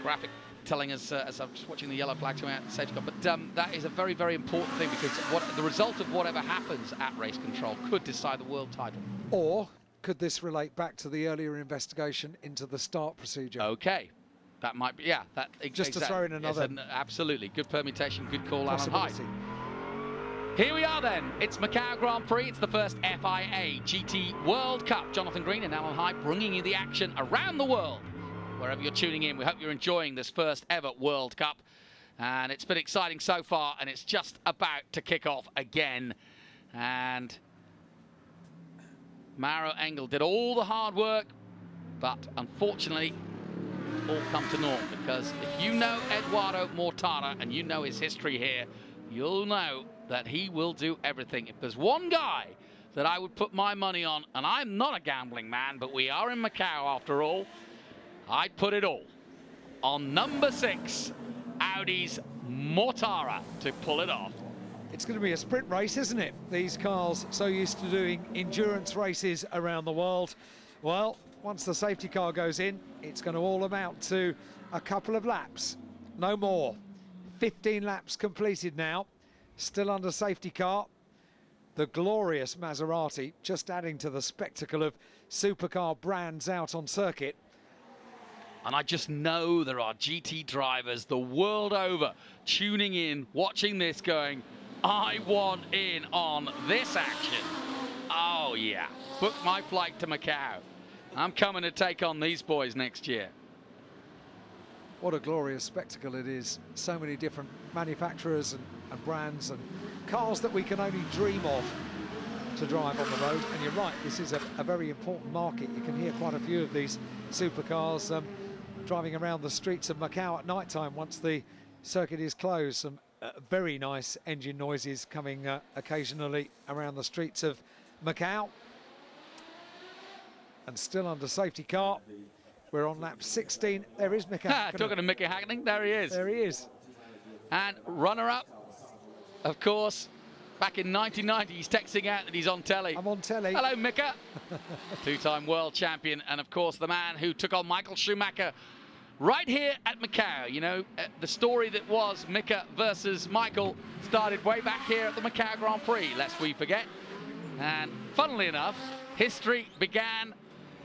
graphic telling us, as I'm just watching the yellow flag come out, safety car. But that is a very, very important thing, because the result of whatever happens at race control could decide the world title. Or could this relate back to the earlier investigation into the start procedure? Okay, that might be, yeah. Just to throw in another. Yes, absolutely, good permutation, good call, Alan Hyde. Here we are then, it's Macau Grand Prix, it's the first FIA GT World Cup. Jonathan Green and Alan Hyde bringing you the action around the world. Wherever you're tuning in, we hope you're enjoying this first ever World Cup. And it's been exciting so far, and it's just about to kick off again. And Mauro Engel did all the hard work, but unfortunately, it's all come to naught, because if you know Eduardo Mortara and you know his history here, you'll know that he will do everything. If there's one guy that I would put my money on, and I'm not a gambling man, but we are in Macau after all, I'd put it all on number 6, Audi's Mortara, to pull it off. It's going to be a sprint race, isn't it? These cars so used to doing endurance races around the world. Well, once the safety car goes in, it's going to all amount to a couple of laps, no more. 15 laps completed now, still under safety car. The glorious Maserati just adding to the spectacle of supercar brands out on circuit. And I just know there are GT drivers the world over tuning in, watching this, going, I want in on this action. Oh yeah, book my flight to Macau. I'm coming to take on these boys next year. What a glorious spectacle it is. So many different manufacturers and brands and cars that we can only dream of to drive on the road. And you're right, this is a very important market. You can hear quite a few of these supercars driving around the streets of Macau at night time once the circuit is closed. Some very nice engine noises coming occasionally around the streets of Macau. And still under safety car. We're on lap 16. There is Mika Hakkinen. Talking to Mika Hakkinen, there he is. There he is. And runner-up, of course, back in 1990, he's texting out that he's on telly. I'm on telly. Hello, Mika. Two-time world champion, and of course, the man who took on Michael Schumacher right here at Macau. You know, the story that was Mika versus Michael started way back here at the Macau Grand Prix, lest we forget. And funnily enough, history began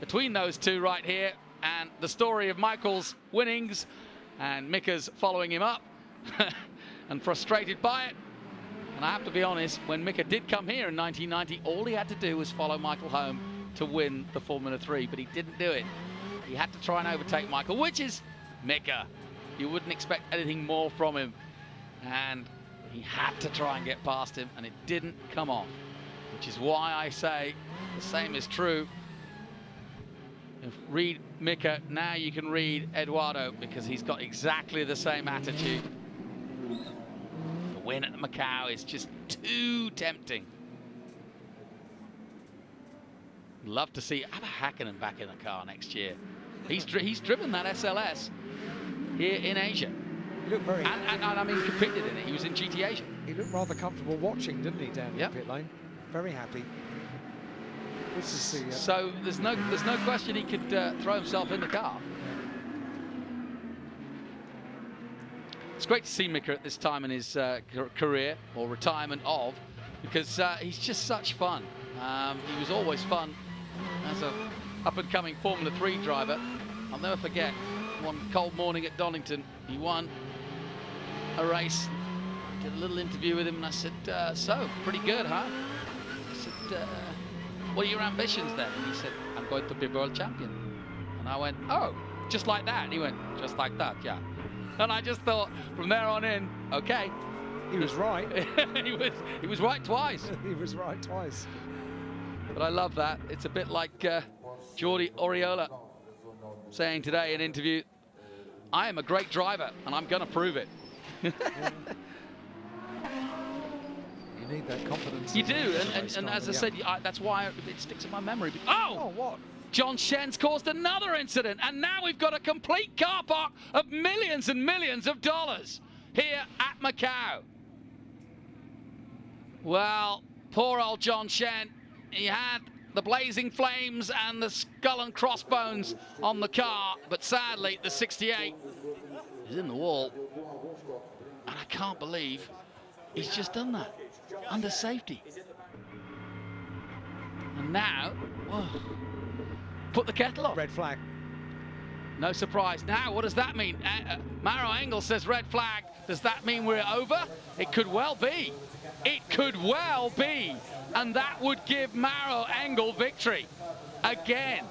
between those two right here, and the story of Michael's winnings and Mika's following him up and frustrated by it. And I have to be honest, when Mika did come here in 1990, all he had to do was follow Michael home to win the Formula 3, but he didn't do it. He had to try and overtake Michael, which is Mika. You wouldn't expect anything more from him. And he had to try and get past him, and it didn't come off, which is why I say the same is true. Read Mika, now you can read Eduardo, because he's got exactly the same attitude. The win at Macau is just too tempting. Love to see Abba Hakkinen back in the car next year. He's driven that SLS here in Asia. He looked very... And I mean, competed in it. He was in GT Asia. He looked rather comfortable watching, didn't he, down in the pit lane? Very happy. Good to see. So there's no question he could throw himself in the car. It's great to see Mika at this time in his career, or retirement of, because he's just such fun. He was always fun as a up-and-coming Formula 3 driver. I'll never forget one cold morning at Donington. He won a race. Did a little interview with him, and I said, so, pretty good, huh? I said, what are your ambitions then? And he said, I'm going to be world champion. And I went, oh, just like that? And he went, just like that, yeah. And I just thought, from there on in, okay. He was right. he was right twice. He was right twice. But I love that. It's a bit like Jordi Oriola saying today in an interview, I am a great driver, and I'm going to prove it. You need that confidence. You do, and as I said, that's why it sticks in my memory. Oh, what? John Shen's caused another incident, and now we've got a complete car park of millions and millions of dollars here at Macau. Well, poor old John Shen, he had the blazing flames and the skull and crossbones on the car, but sadly the 68 is in the wall, and I can't believe he's just done that under safety. And now, whoa, put the kettle on. Red flag. No surprise. Now, what does that mean? Mauro Engel says red flag. Does that mean we're over? It could well be. It could well be. And that would give Mauro Engel victory again.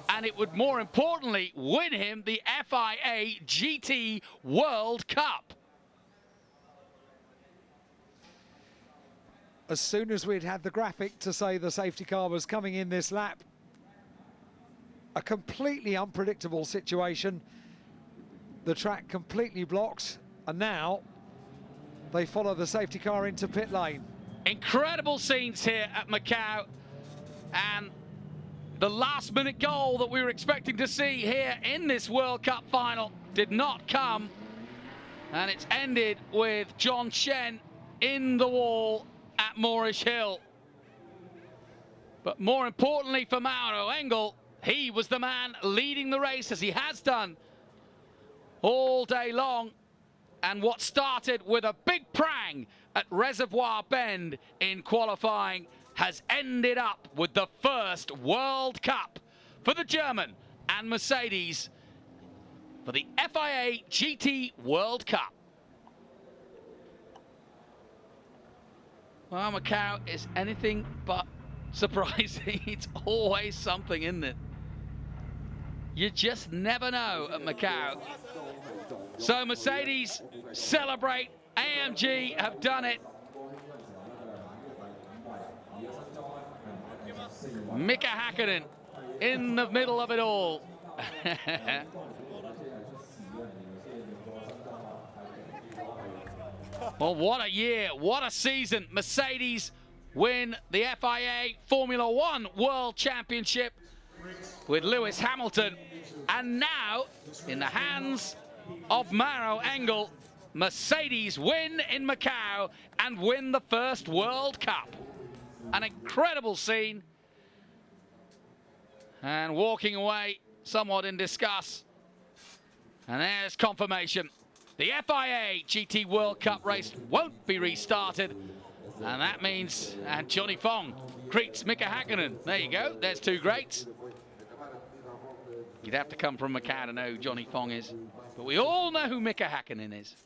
And it would, more importantly, win him the FIA GT World Cup. As soon as we'd had the graphic to say the safety car was coming in this lap, a completely unpredictable situation. The track completely blocked, and now they follow the safety car into pit lane. Incredible scenes here at Macau, and the last-minute goal that we were expecting to see here in this World Cup final did not come, and it's ended with John Shen in the wall at Moorish Hill. But more importantly for Mauro Engel, he was the man leading the race, as he has done all day long. And what started with a big prang at Reservoir Bend in qualifying has ended up with the first World Cup for the German and Mercedes for the FIA GT World Cup. Well, Macau is anything but surprising. It's always something, isn't it? You just never know at Macau. So Mercedes celebrate. AMG have done it. Mika Hakkinen in the middle of it all. Well, what a year, what a season. Mercedes win the FIA Formula 1 World Championship with Lewis Hamilton. And now, in the hands of Mauro Engel, Mercedes win in Macau and win the first World Cup. An incredible scene. And walking away somewhat in disgust. And there's confirmation. The FIA GT World Cup race won't be restarted. And that means, and Johnny Fong greets Mika Hakkinen. There you go, there's two greats. You'd have to come from Macau to know who Johnny Fong is. But we all know who Mika Hakkinen is.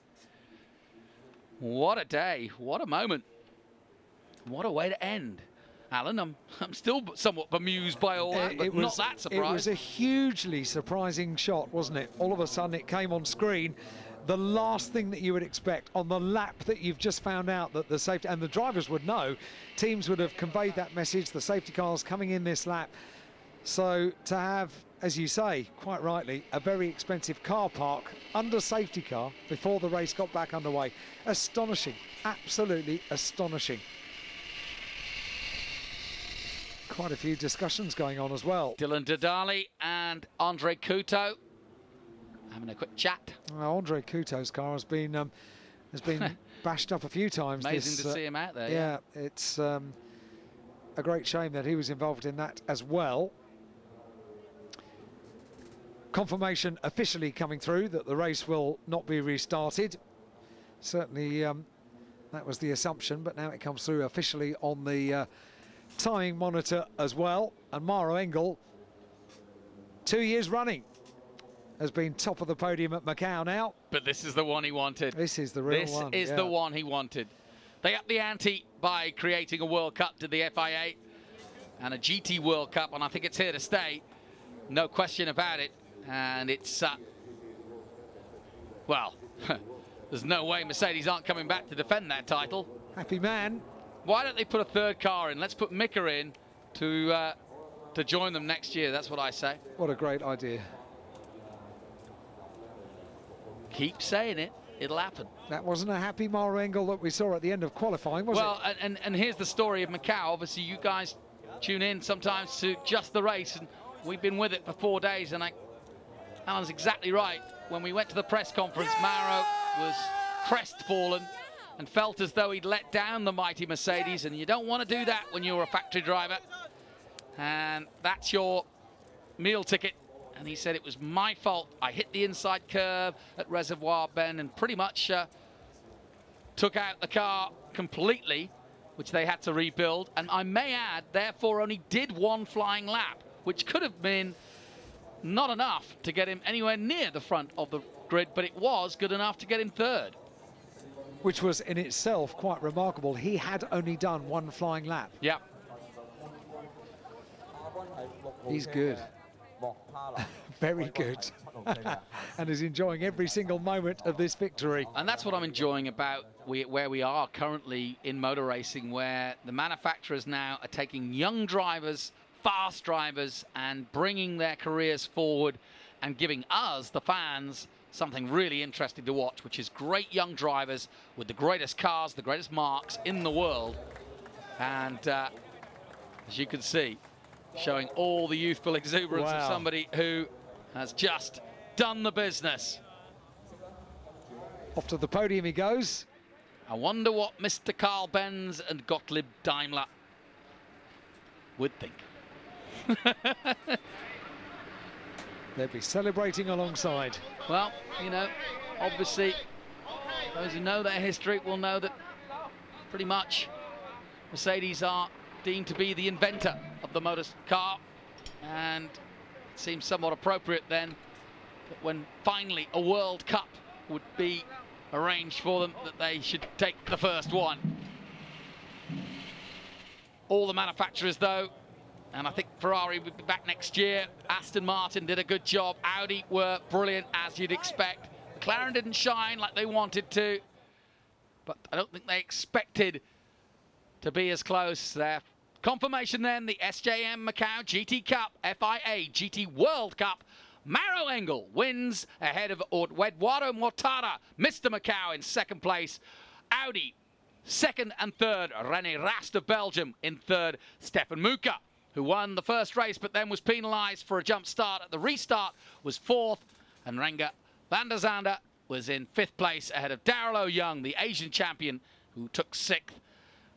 What a day, what a moment. What a way to end. Alan, I'm still somewhat bemused by all that, but not that surprised. It was a hugely surprising shot, wasn't it? All of a sudden it came on screen. The last thing that you would expect on the lap that you've just found out that the safety, and the drivers would know, teams would have conveyed that message, the safety cars coming in this lap. So to have, as you say, quite rightly, a very expensive car park under safety car before the race got back underway. Astonishing, absolutely astonishing. Quite a few discussions going on as well. Dylan Didali and Andre Couto having a quick chat. Well, Andre Couto's car has been bashed up a few times. Amazing to see him out there. Yeah, it's a great shame that he was involved in that as well. Confirmation officially coming through that the race will not be restarted. Certainly that was the assumption, but now it comes through officially on the timing monitor as well. And Maro Engel, 2 years running, has been top of the podium at Macau now. But this is the one he wanted. This is the real one. This is the one he wanted. They upped the ante by creating a World Cup to the FIA and a GT World Cup, and I think it's here to stay. No question about it. And it's, well, there's no way Mercedes aren't coming back to defend that title. Happy man. Why don't they put a third car in? Let's put Mika in to join them next year. That's what I say. What a great idea. Keep saying it. It'll happen. That wasn't a happy Maro Engel that we saw at the end of qualifying, was it? Well, and here's the story of Macau. Obviously, you guys tune in sometimes to just the race, and we've been with it for 4 days, and Alan's exactly right. When we went to the press conference, Maro was crestfallen and felt as though he'd let down the mighty Mercedes, and you don't want to do that when you're a factory driver. And that's your meal ticket. And he said, it was my fault. I hit the inside curve at Reservoir Bend and pretty much took out the car completely, which they had to rebuild. And I may add, therefore only did one flying lap, which could have been not enough to get him anywhere near the front of the grid, but it was good enough to get him third. Which was in itself quite remarkable. He had only done one flying lap. Yeah. He's good. Very good. And is enjoying every single moment of this victory. And that's what I'm enjoying about where we are currently in motor racing, where the manufacturers now are taking young drivers, fast drivers, and bringing their careers forward and giving us, the fans, something really interesting to watch, which is great young drivers with the greatest cars, the greatest marks in the world. And as you can see, showing all the youthful exuberance of somebody who has just done the business. Off to the podium he goes. I wonder what Mr. Carl Benz and Gottlieb Daimler would think. They'll be celebrating alongside. Well, you know, obviously, those who know their history will know that pretty much Mercedes are deemed to be the inventor of the motor car, and it seems somewhat appropriate then that when finally a World Cup would be arranged for them, that they should take the first one. All the manufacturers though, and I think Ferrari will be back next year. Aston Martin did a good job. Audi were brilliant, as you'd expect. McLaren didn't shine like they wanted to, but I don't think they expected to be as close there. Confirmation then, the SJM Macau GT Cup, FIA GT World Cup. Maro Engel wins ahead of Eduardo Mortara. Mr. Macau in second place. Audi second and third. René Rast of Belgium in third. Stefan Muka, who won the first race but then was penalised for a jump start at the restart, was fourth. And Renger van der Zande was in 5th place ahead of Daryl O'Young, the Asian champion, who took 6th.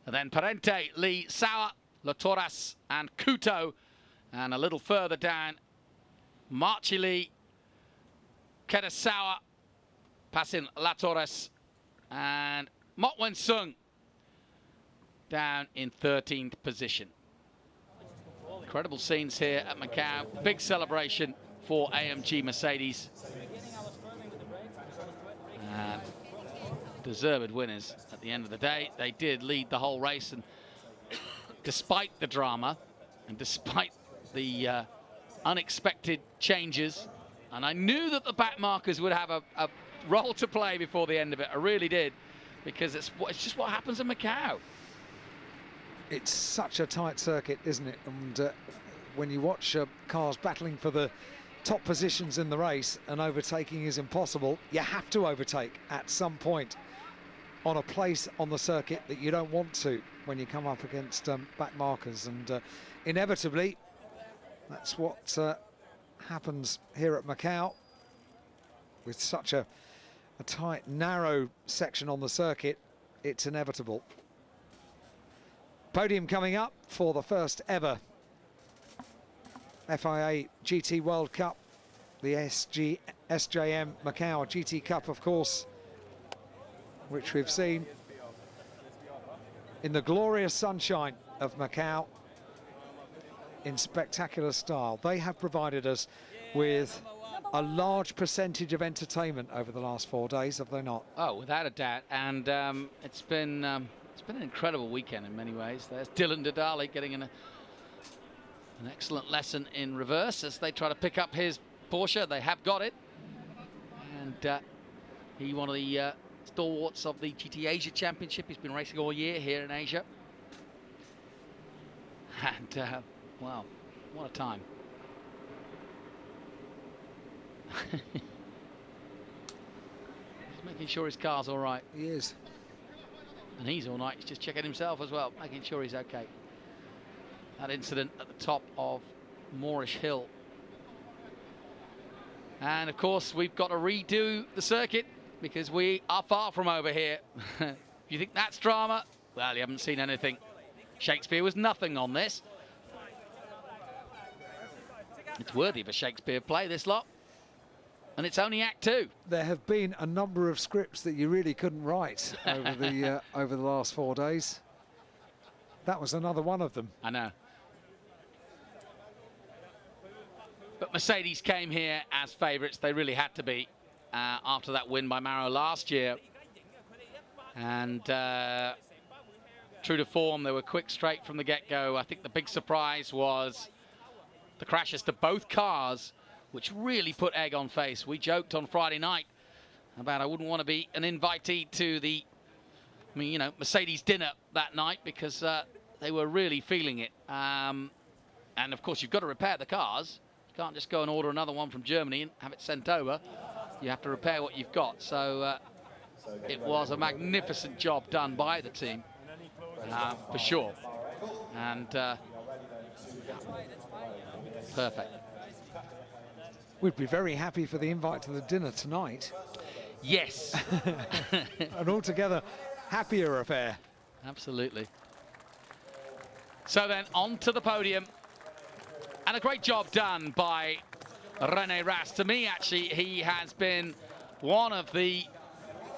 And then Parente, Lee, Sauer, Latoras and Kuto. And a little further down, Marchili, Ketasawa, passing Latoras, and Motwen Sung down in 13th position. Incredible scenes here at Macau. Big celebration for AMG Mercedes. And deserved winners at the end of the day. They did lead the whole race, and despite the drama and despite the unexpected changes, and I knew that the back markers would have a role to play before the end of it. I really did, because it's just what happens in Macau. It's such a tight circuit, isn't it? And when you watch cars battling for the top positions in the race and overtaking is impossible, you have to overtake at some point on a place on the circuit that you don't want to when you come up against back markers. And inevitably, that's what happens here at Macau with such a tight, narrow section on the circuit. It's inevitable. Podium coming up for the first ever FIA GT World Cup, the SJM Macau GT Cup, of course, which we've seen in the glorious sunshine of Macau in spectacular style. They have provided us with a large percentage of entertainment over the last 4 days, have they not? Oh, without a doubt. And it's been an incredible weekend in many ways. There's Dylan Didali getting an excellent lesson in reverse as they try to pick up his Porsche. They have got it. And he, one of the stalwarts of the GT Asia Championship. He's been racing all year here in Asia. And, wow, what a time. He's making sure his car's all right. He is. And he's all right. He's just checking himself as well, making sure he's okay. That incident at the top of Moorish Hill. And of course, we've got to redo the circuit because we are far from over here. If you think that's drama, well, you haven't seen anything. Shakespeare was nothing on this. It's worthy of a Shakespeare play, this lot. And it's only Act 2. There have been a number of scripts that you really couldn't write over the last 4 days. That was another one of them. I know. But Mercedes came here as favourites. They really had to be after that win by Maro last year. And true to form, they were quick straight from the get-go. I think the big surprise was the crashes to both cars, which really put egg on face. We joked on Friday night about I wouldn't want to be an invitee to the, Mercedes dinner that night because they were really feeling it. And of course, you've got to repair the cars. You can't just go and order another one from Germany and have it sent over. You have to repair what you've got. So it was a magnificent job done by the team, for sure. And perfect. We'd be very happy for the invite to the dinner tonight. Yes. An altogether happier affair. Absolutely. So then on to the podium. And a great job done by René Rast. To me, actually, he has been one of the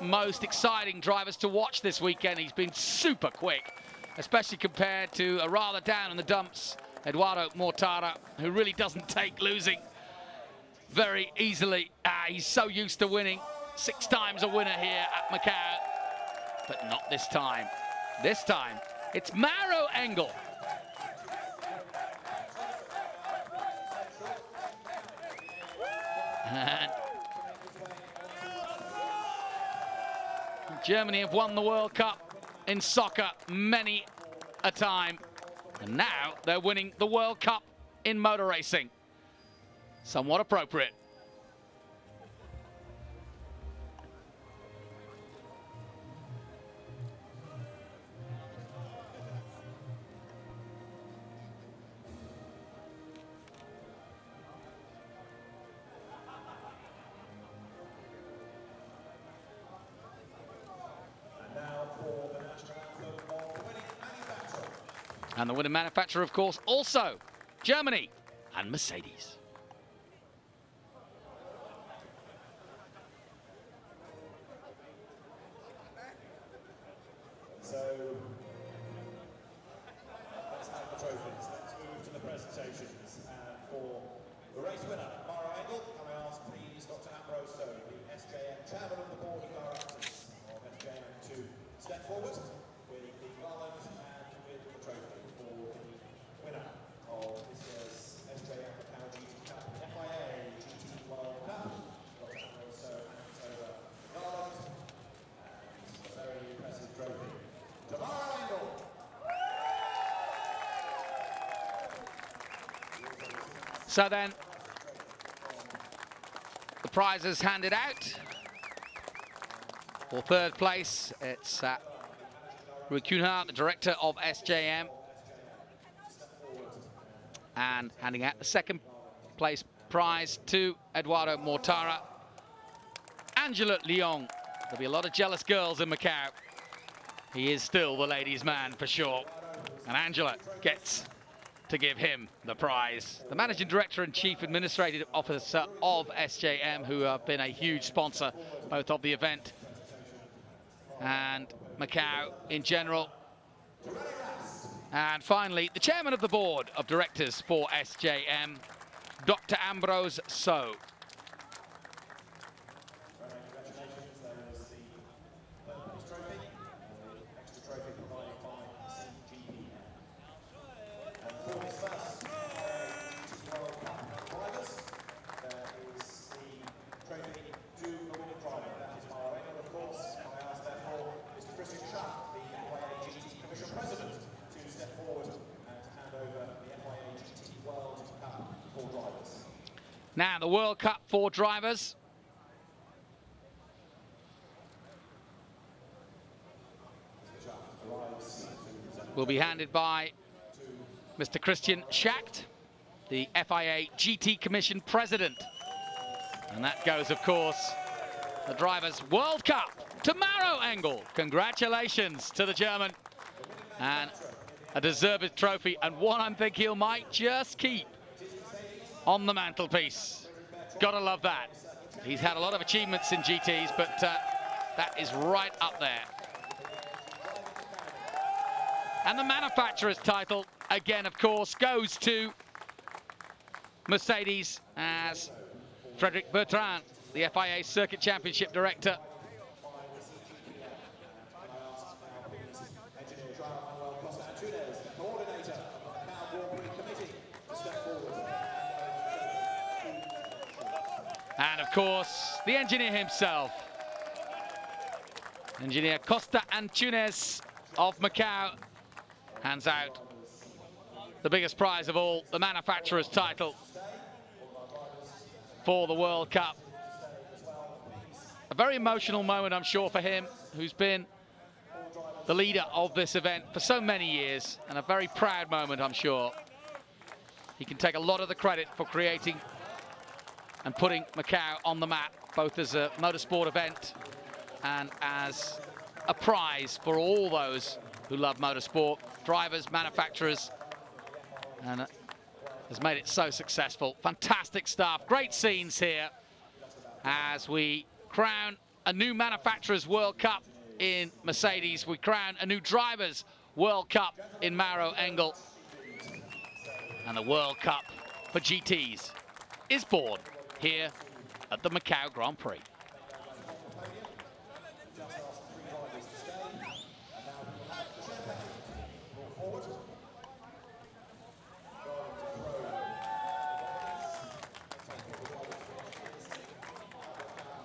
most exciting drivers to watch this weekend. He's been super quick, especially compared to a rather down in the dumps Eduardo Mortara, who really doesn't take losing very easily. He's so used to winning. 6 times a winner here at Macau, but not this time. This time, it's Mauro Engel. And Germany have won the World Cup in soccer many a time, and now they're winning the World Cup in motor racing. Somewhat appropriate. And the winning manufacturer, of course, also Germany and Mercedes. So, let's have the trophies. Let's move to the presentations. And for the race winner, Macau ENG, can I ask please Dr. Ambrose, the SJM Chairman of the Board of Directors of SJM, to step forward with the garland and with the trophy for the winner of this year's SJM Macau GT Cup, FIA GT World Cup. Dr. Ambrose hands over the garland and a very impressive trophy. So then, the prizes handed out. For third place, it's Rui Cunha, the director of SJM. And handing out the second place prize to Eduardo Mortara. Angela Leong. There'll be a lot of jealous girls in Macau. He is still the ladies' man for sure. And Angela gets to give him the prize. The Managing Director and Chief Administrative Officer of SJM, who have been a huge sponsor both of the event and Macau in general. And finally, the Chairman of the Board of Directors for SJM, Dr. Ambrose So. Now, the World Cup for drivers. Will be handed by Mr. Christian Schacht, the FIA GT Commission President. And that goes, of course, the Drivers' World Cup to Macau ENG. Congratulations to the German. And a deserved trophy, and one I'm thinking he might just keep on the mantelpiece. Gotta love that. He's had a lot of achievements in GTs, but that is right up there. And the manufacturer's title, again, of course, goes to Mercedes, as Frederic Bertrand, the FIA Circuit Championship Director, and of course, the engineer himself, Engineer Costa Antunes of Macau, hands out the biggest prize of all, the manufacturer's title for the World Cup. A very emotional moment, I'm sure, for him, who's been the leader of this event for so many years, and a very proud moment, I'm sure. He can take a lot of the credit for creating and putting Macau on the map, both as a motorsport event and as a prize for all those who love motorsport, drivers, manufacturers, and has made it so successful. Fantastic stuff, great scenes here as we crown a new Manufacturers World Cup in Mercedes. We crown a new Drivers World Cup in Macau ENG. And the World Cup for GTs is born here at the Macau Grand Prix.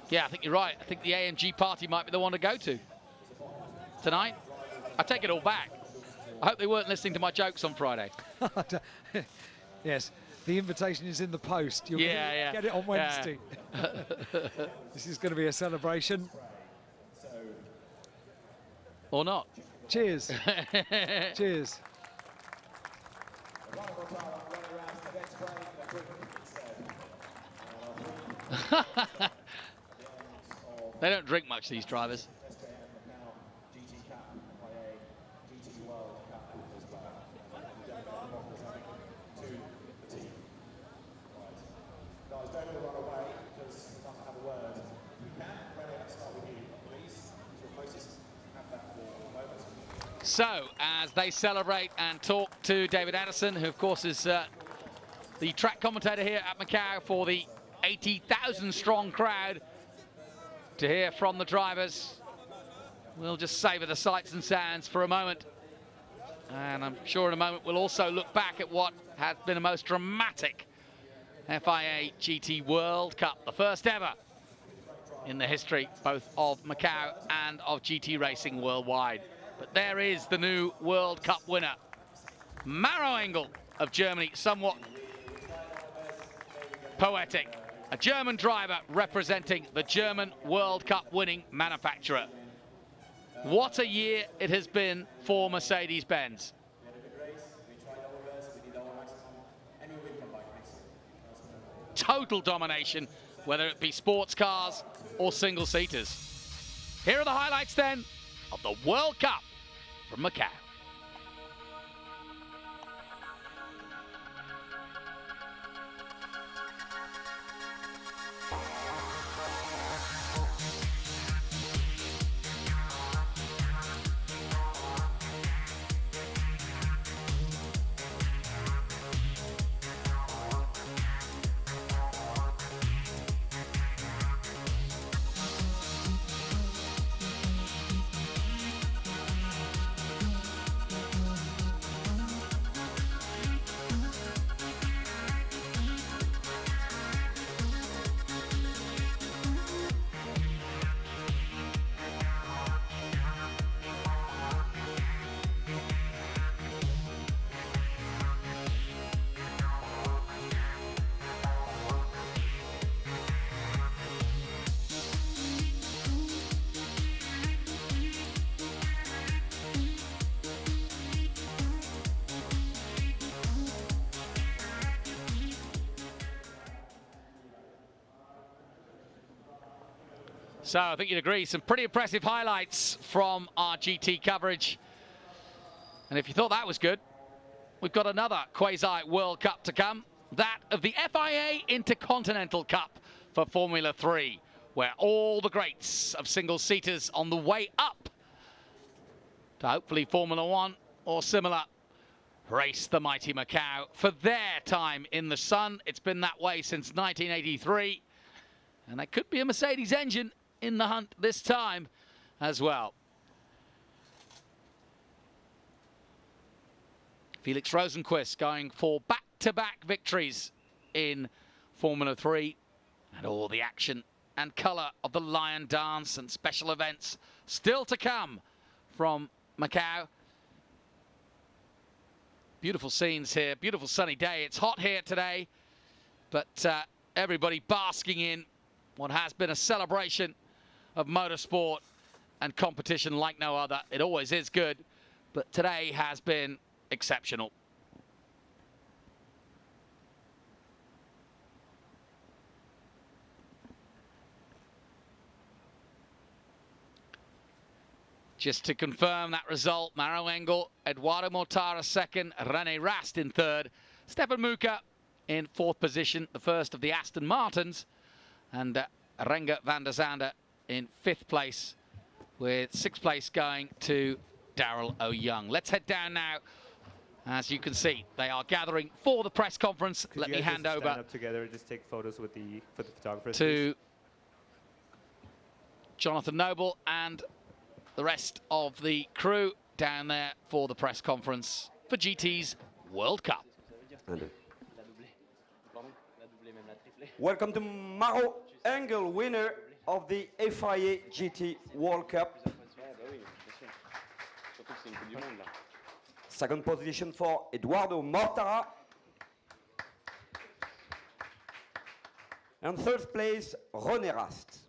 Yeah, I think you're right. I think the AMG party might be the one to go to tonight. I take it all back. I hope they weren't listening to my jokes on Friday. Yes, the invitation is in the post. You'll get it on Wednesday. Yeah. This is going to be a celebration. Or not. Cheers. Cheers. They don't drink much, these drivers. So, as they celebrate and talk to David Addison, who of course is the track commentator here at Macau for the 80,000 strong crowd, to hear from the drivers, we'll just savour the sights and sounds for a moment. And I'm sure in a moment we'll also look back at what has been a most dramatic FIA GT World Cup, the first ever in the history both of Macau and of GT racing worldwide. But there is the new World Cup winner, Maro Engel of Germany, somewhat poetic. A German driver representing the German World Cup winning manufacturer. What a year it has been for Mercedes-Benz. Total domination, whether it be sports cars or single-seaters. Here are the highlights then of the World Cup from Macau. So I think you'd agree, some pretty impressive highlights from our GT coverage. And if you thought that was good, we've got another quasi-World Cup to come, that of the FIA Intercontinental Cup for Formula 3, where all the greats of single-seaters on the way up to hopefully Formula 1 or similar race the mighty Macau for their time in the sun. It's been that way since 1983, and there could be a Mercedes engine in the hunt this time as well. Felix Rosenqvist going for back-to-back victories in Formula 3, and all the action and colour of the Lion Dance and special events still to come from Macau. Beautiful scenes here, beautiful sunny day. It's hot here today, but everybody basking in what has been a celebration of motorsport and competition like no other. It always is good, but today has been exceptional. Just to confirm that result, Maro Engel, Eduardo Mortara second, René Rast in third, Stefan Muka in fourth position, the first of the Aston Martins, and Renger van der Zande in fifth place, with sixth place going to Daryl O'Young. Let's head down now. As you can see, they are gathering for the press conference. Let me hand over up together, just take photos with the photographers to Jonathan Noble and the rest of the crew down there for the press conference for GT's World Cup. Welcome to Maro Engel, winner of the FIA GT World Cup. Second position for Eduardo Mortara. And third place, René Rast.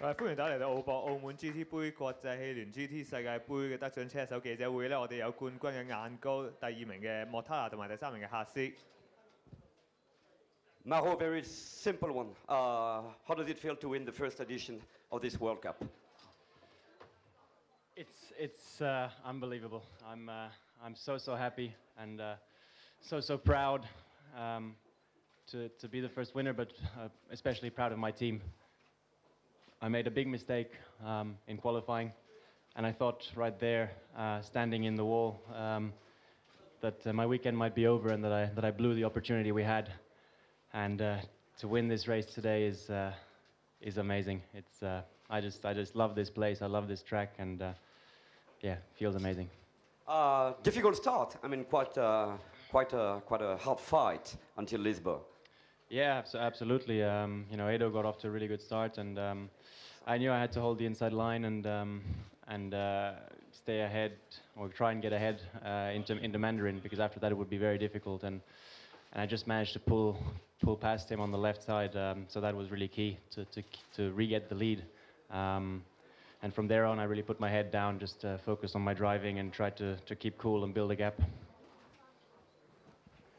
歡迎大家嚟到澳博澳門 GT 杯國際汽聯 GT 世界盃嘅得獎車手記者會咧，我哋有冠軍嘅眼高，第二名嘅莫塔拿同埋第三名嘅夏斯。Maro, very simple one. How does it feel to win the first edition of this World Cup? It's unbelievable. I'm so happy and so proud to be the first winner, but especially proud of my team. I made a big mistake in qualifying. I thought right there, standing in the wall, that my weekend might be over and that I blew the opportunity we had. And to win this race today is amazing. It's I just love this place. I love this track, and yeah, feels amazing. Difficult start. I mean, quite a hard fight until Lisbon. Yeah, absolutely. You know, Edo got off to a really good start, and I knew I had to hold the inside line and stay ahead, or try and get ahead into Mandarin, because after that it would be very difficult. And I just managed to pull past him on the left side, so that was really key to re-get the lead. And from there on, I really put my head down, just focused on my driving and tried to keep cool and build a gap.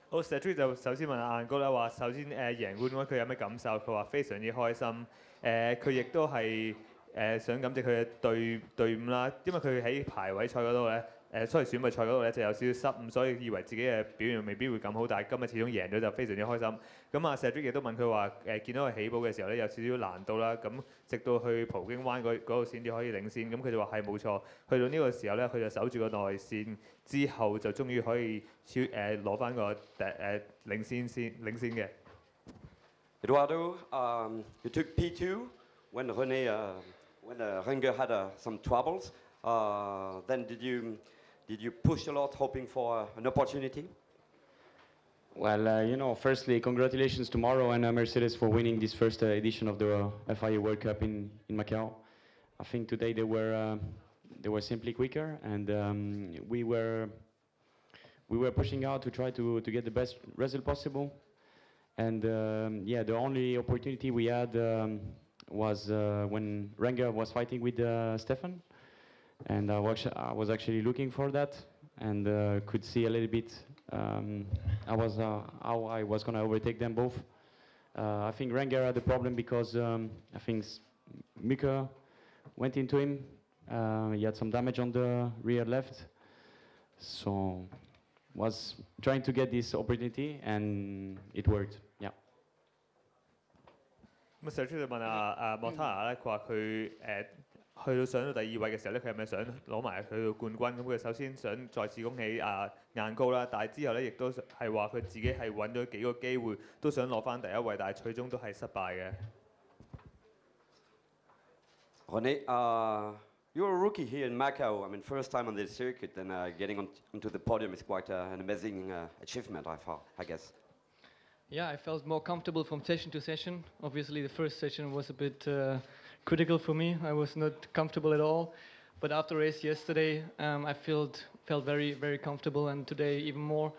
好 ，Cedric 就首先問阿晏哥啦，話首先贏冠軍佢有咩感受？佢話非常之開心。佢亦都係想感謝佢嘅隊伍啦，因為佢喺排位賽嗰度咧，所謂選拔賽嗰度咧就有少少失誤，所以以為自己嘅表現未必會咁好，但係今日始終贏咗就非常之開心。咁啊 ，Cedric 亦都問佢話見到佢起步嘅時候咧有少少難度啦，咁直到去葡京灣嗰度先至可以領先，咁佢就話係冇錯，去到呢個時候咧佢就守住個內線之後就終於可以攞翻個領先嘅。Eduardo, you took P2 when Renger had some troubles. Then did you push a lot, hoping for an opportunity? Well, you know, firstly, congratulations to Mauro and Mercedes for winning this first edition of the FIA World Cup in Macau. I think today they were simply quicker, and we were pushing out to try to get the best result possible. And yeah, the only opportunity we had was when Renger was fighting with Stefan, and I was actually looking for that, and could see a little bit how I was going to overtake them both. I think Renger had a problem because I think Mika went into him. He had some damage on the rear left, so was trying to get this opportunity, and it worked. Yeah. 咁上出就問阿莫塔拿咧，佢話佢去到上到第二位嘅時候咧，佢係咪想攞埋佢個冠軍？咁佢首先想再次恭喜晏高啦，但係之後咧亦都係話佢自己係揾咗幾個機會，都想攞翻第一位，但係最終都係失敗嘅。René, you're a rookie here in Macau. I mean, first time on this circuit, and getting onto the podium is quite an amazing achievement, I guess. Yeah, I felt more comfortable from session to session. Obviously, the first session was a bit critical for me. I was not comfortable at all. But after the race yesterday, I felt very, very comfortable, and today even more.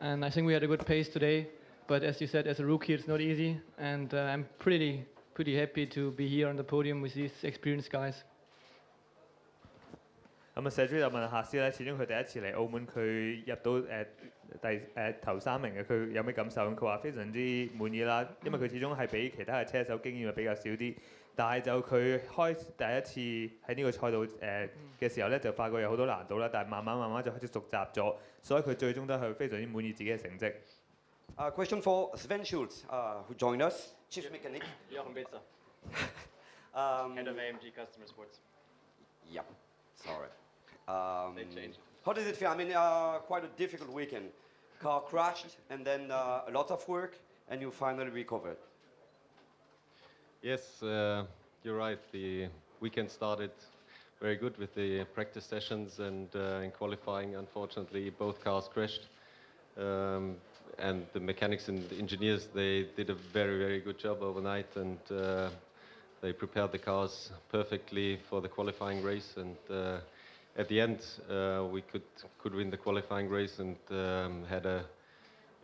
And I think we had a good pace today. But as you said, as a rookie, it's not easy. And I'm pretty happy to be here on the podium with these experienced guys. 咁啊 ，Cedric 就問夏斯咧，始終佢第一次嚟澳門，佢入到頭3名嘅，佢有咩感受？咁佢話非常之滿意啦，因為佢始終係比其他嘅車手經驗比較少啲，但係就佢開第一次喺呢個賽道嘅時候咧，就發覺有好多難度啦，但係慢慢就開始熟習咗，所以佢最終都係非常之滿意自己嘅成績。Question for Sven Schulz, who joined us, Chief Mechanic. Jochen Bitzer, Head of AMG Customer Sports. Yeah, sorry. They changed. How does it feel? I mean, quite a difficult weekend. Car crashed, and then a lot of work, and you finally recovered. Yes, you're right. The weekend started very good with the practice sessions, and in qualifying, unfortunately, both cars crashed. And the mechanics and the engineers, they did a very, very good job overnight, and they prepared the cars perfectly for the qualifying race. And at the end, we could win the qualifying race, and had a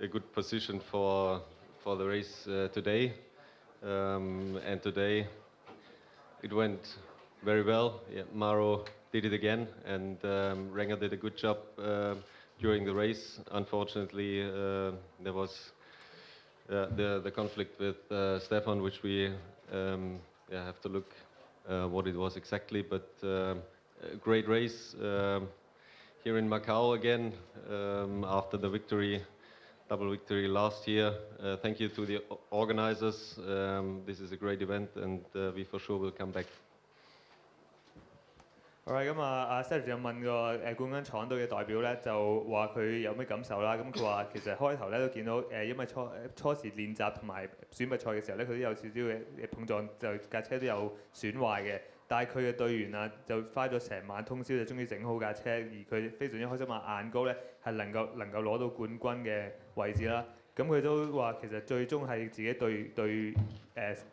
good position for the race today. And today it went very well. Yeah, Mauro did it again, and Renger did a good job during the race. Unfortunately, there was the conflict with Stefan, which we have to look what it was exactly. But a great race here in Macau again after the double victory last year. Thank you to the organizers. This is a great event, and we for sure will come back. 好啦，咁阿 Sergio 就問個冠軍廠隊嘅代表咧，就話佢有咩感受啦。咁佢話其實開頭咧都見到因為初時練習同埋選拔賽嘅時候咧，佢都有少少嘅碰撞，就架車都有損壞嘅。但係佢嘅隊員啊，就花咗成晚通宵就終於整好架車，而佢非常之開心話眼高咧係能夠攞到冠軍嘅位置啦。咁佢都話其實最終係自己隊攞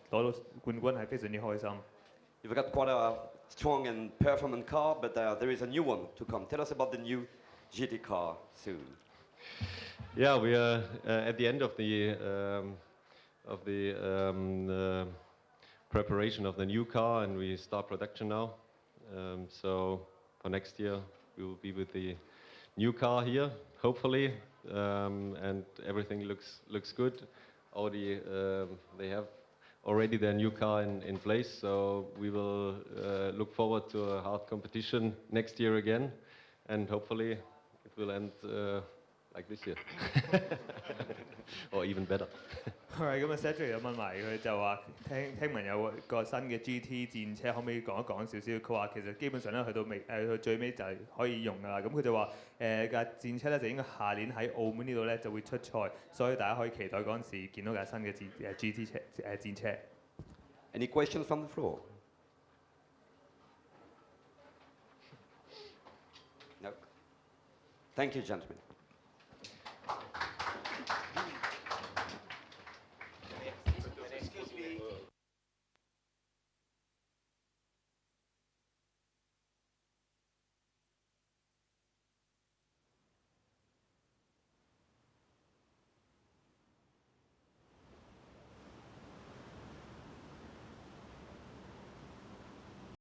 到冠軍係非常之開心。You've got quite a strong and performant car, but there is a new one to come. Tell us about the new GT car soon. Yeah, we are at the end of the preparation of the new car, and we start production now. So for next year, we will be with the new car here, hopefully, and everything looks good. Audi, they have already their new car in place, so we will look forward to a hard competition next year again, and hopefully it will end like this year, or even better. 係咁啊 ，Cedric 有問埋佢就話聽聞有個新嘅 GT 戰車，可唔可以講一講少少？佢話其實基本上咧去到去最尾就係可以用㗎啦。咁佢就話架戰車咧就應該下年喺澳門呢度咧就會出賽，所以大家可以期待嗰陣時見到架新嘅GT 戰車。Any questions from the floor? No. Thank you, gentlemen.